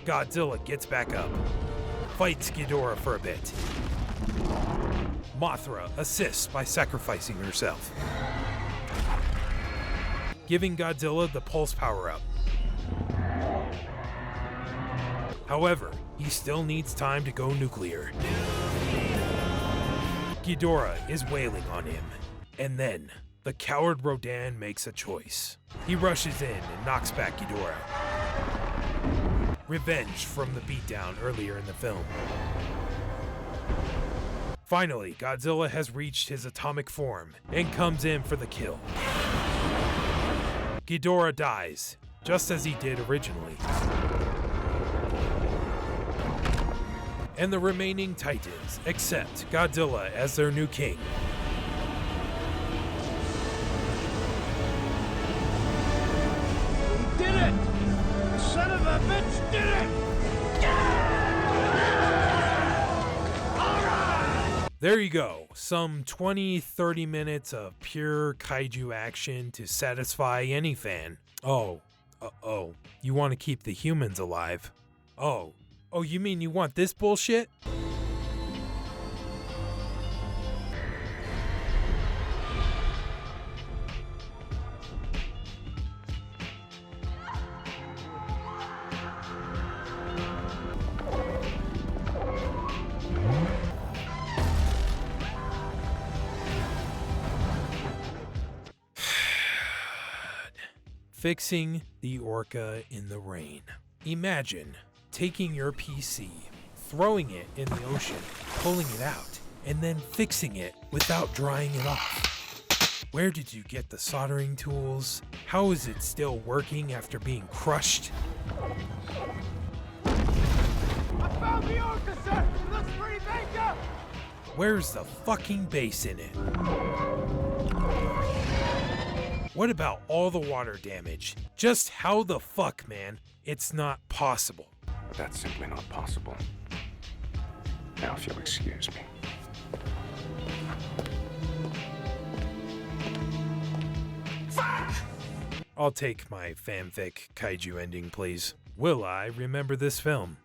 Godzilla gets back up, fights Ghidorah for a bit. Mothra assists by sacrificing herself, giving Godzilla the pulse power-up. However, he still needs time to go nuclear. Ghidorah is wailing on him, and then the coward Rodan makes a choice. He rushes in and knocks back Ghidorah. Revenge from the beatdown earlier in the film. Finally, Godzilla has reached his atomic form and comes in for the kill. Ghidorah dies, just as he did originally. And the remaining Titans accept Godzilla as their new king. Did it! Son of a bitch did it! There you go, some 20-30 minutes of pure kaiju action to satisfy any fan. Oh, you want to keep the humans alive? Oh, you mean you want this bullshit? Fixing the orca in the rain. Imagine taking your PC, throwing it in the ocean, pulling it out, and then fixing it without drying it off. Where did you get the soldering tools? How is it still working after being crushed? I found the orca, sir! It looks pretty banged up! Where's the fucking base in it? What about all the water damage? Just how the fuck, man? It's not possible. That's simply not possible. Now, if you'll excuse me. Fuck! I'll take my fanfic kaiju ending, please. Will I remember this film?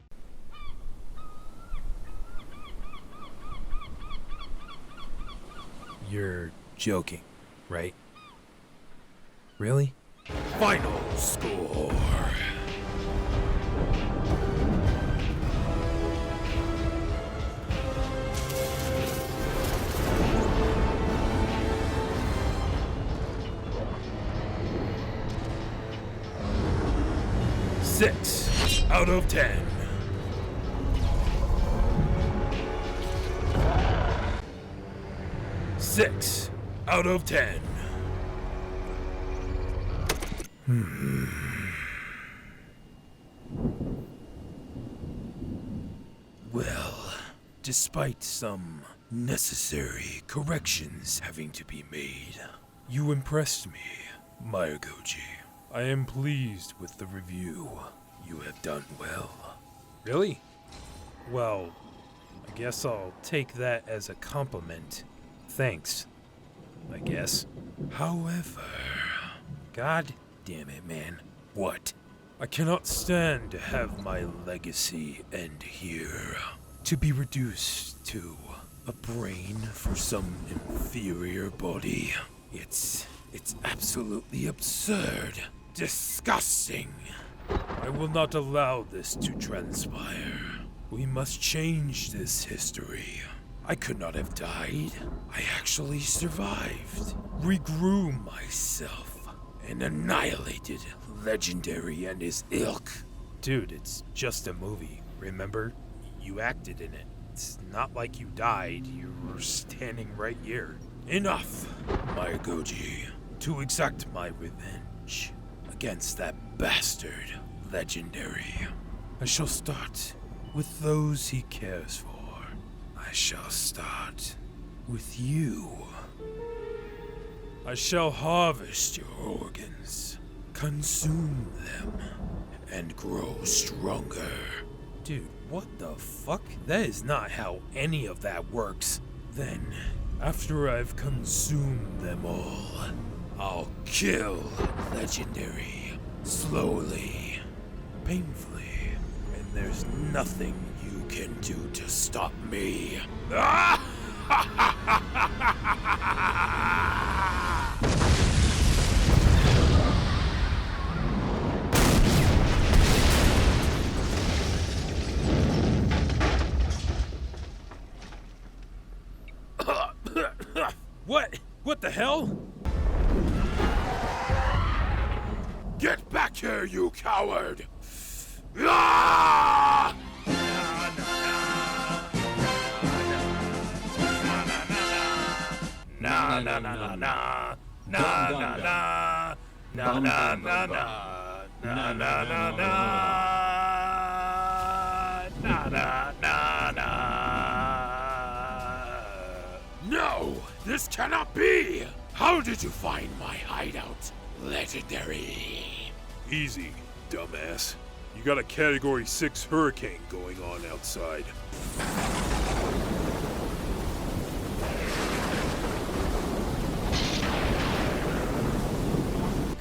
You're joking, right? Really? Final score. Six out of 10. Six out of 10. Well, despite some necessary corrections having to be made, You impressed me, Miregoji. I am pleased with the review. You have done well. Really? Well, I guess I'll take that as a compliment. Thanks, I guess. However, God damn it, man. What? I cannot stand to have my legacy end here. To be reduced to a brain for some inferior body. It's absolutely absurd. Disgusting. I will not allow this to transpire. We must change this history. I could not have died. I actually survived, regrew myself, and annihilated Legendary and his ilk. Dude, it's just a movie, remember? You acted in it. It's not like you died, you were standing right here. Enough, Miregoji, to exact my revenge against that bastard Legendary. I shall start with those he cares for. I shall start with you. I shall harvest your organs, consume them, and grow stronger. Dude, what the fuck? That is not how any of that works. Then, after I've consumed them all, I'll kill Legendary. Slowly, painfully, and there's nothing you can do to stop me. What the hell? Get back here, you coward! Ah! Na na na na na na na na na na na na na na na na na. No! This cannot be! How did you find my hideout, Legendary? Easy, dumbass. You got a Category 6 hurricane going on outside.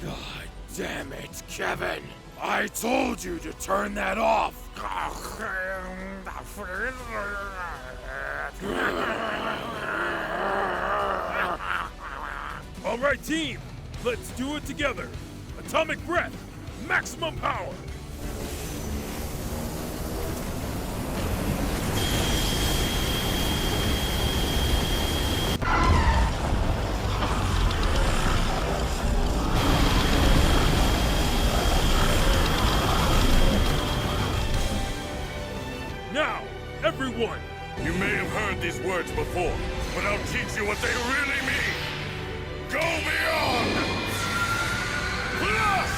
God damn it, Kevin! I told you to turn that off! All right, team, let's do it together. Atomic breath, maximum power. Now, everyone. You may have heard these words before, but I'll teach you what they really mean. Go beyond! Plus!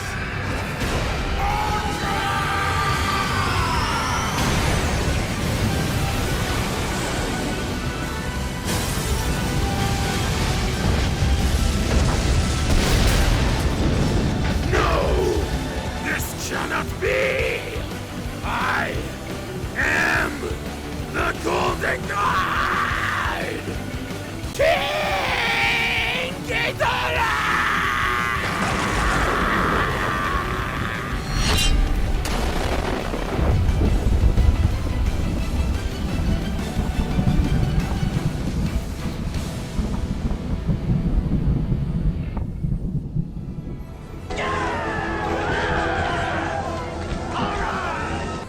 No! This cannot be! I am the Golden God! King Ghidorah!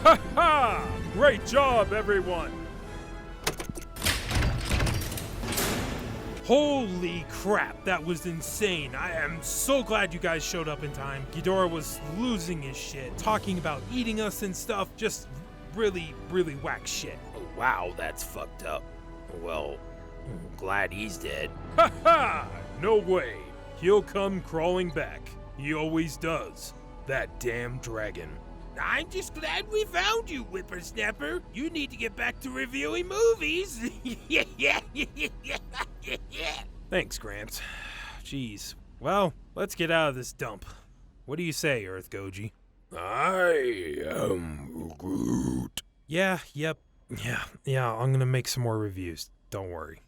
Ha ha! Great job, everyone! Holy crap, that was insane. I am so glad you guys showed up in time. Ghidorah was losing his shit, talking about eating us and stuff. Just really, really whack shit. Oh, wow, that's fucked up. Well, I'm glad he's dead. Ha ha! No way. He'll come crawling back. He always does. That damn dragon. I'm just glad we found you, whippersnapper. You need to get back to reviewing movies. Thanks, Gramps. jeez. Well, let's get out of this dump. What do you say, Earth Goji? I am Groot. Yeah, yep. Yeah, I'm gonna make some more reviews. Don't worry.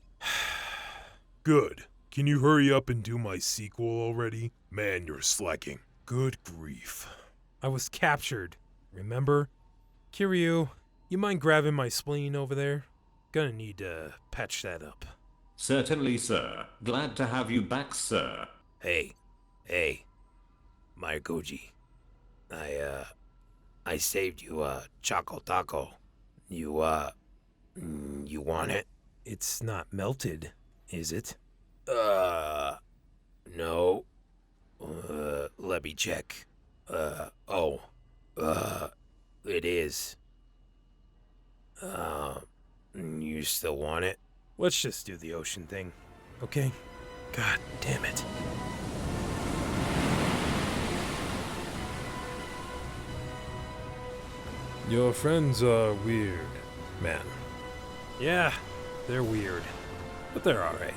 Good. Can you hurry up and do my sequel already? Man, you're slacking. Good grief. I was captured, remember? Kiryu, you mind grabbing my spleen over there? Gonna need to patch that up. Certainly, sir. Glad to have you back, sir. Hey, Miregoji. I saved you a Choco Taco. You want it? It's not melted, is it? No. Let me check. It is. You still want it? Let's just do the ocean thing, okay? God damn it. Your friends are weird, man. Yeah, they're weird, but they're alright.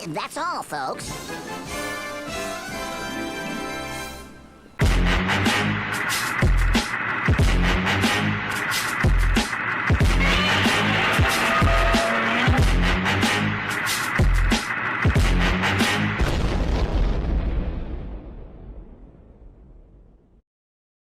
That's all, folks.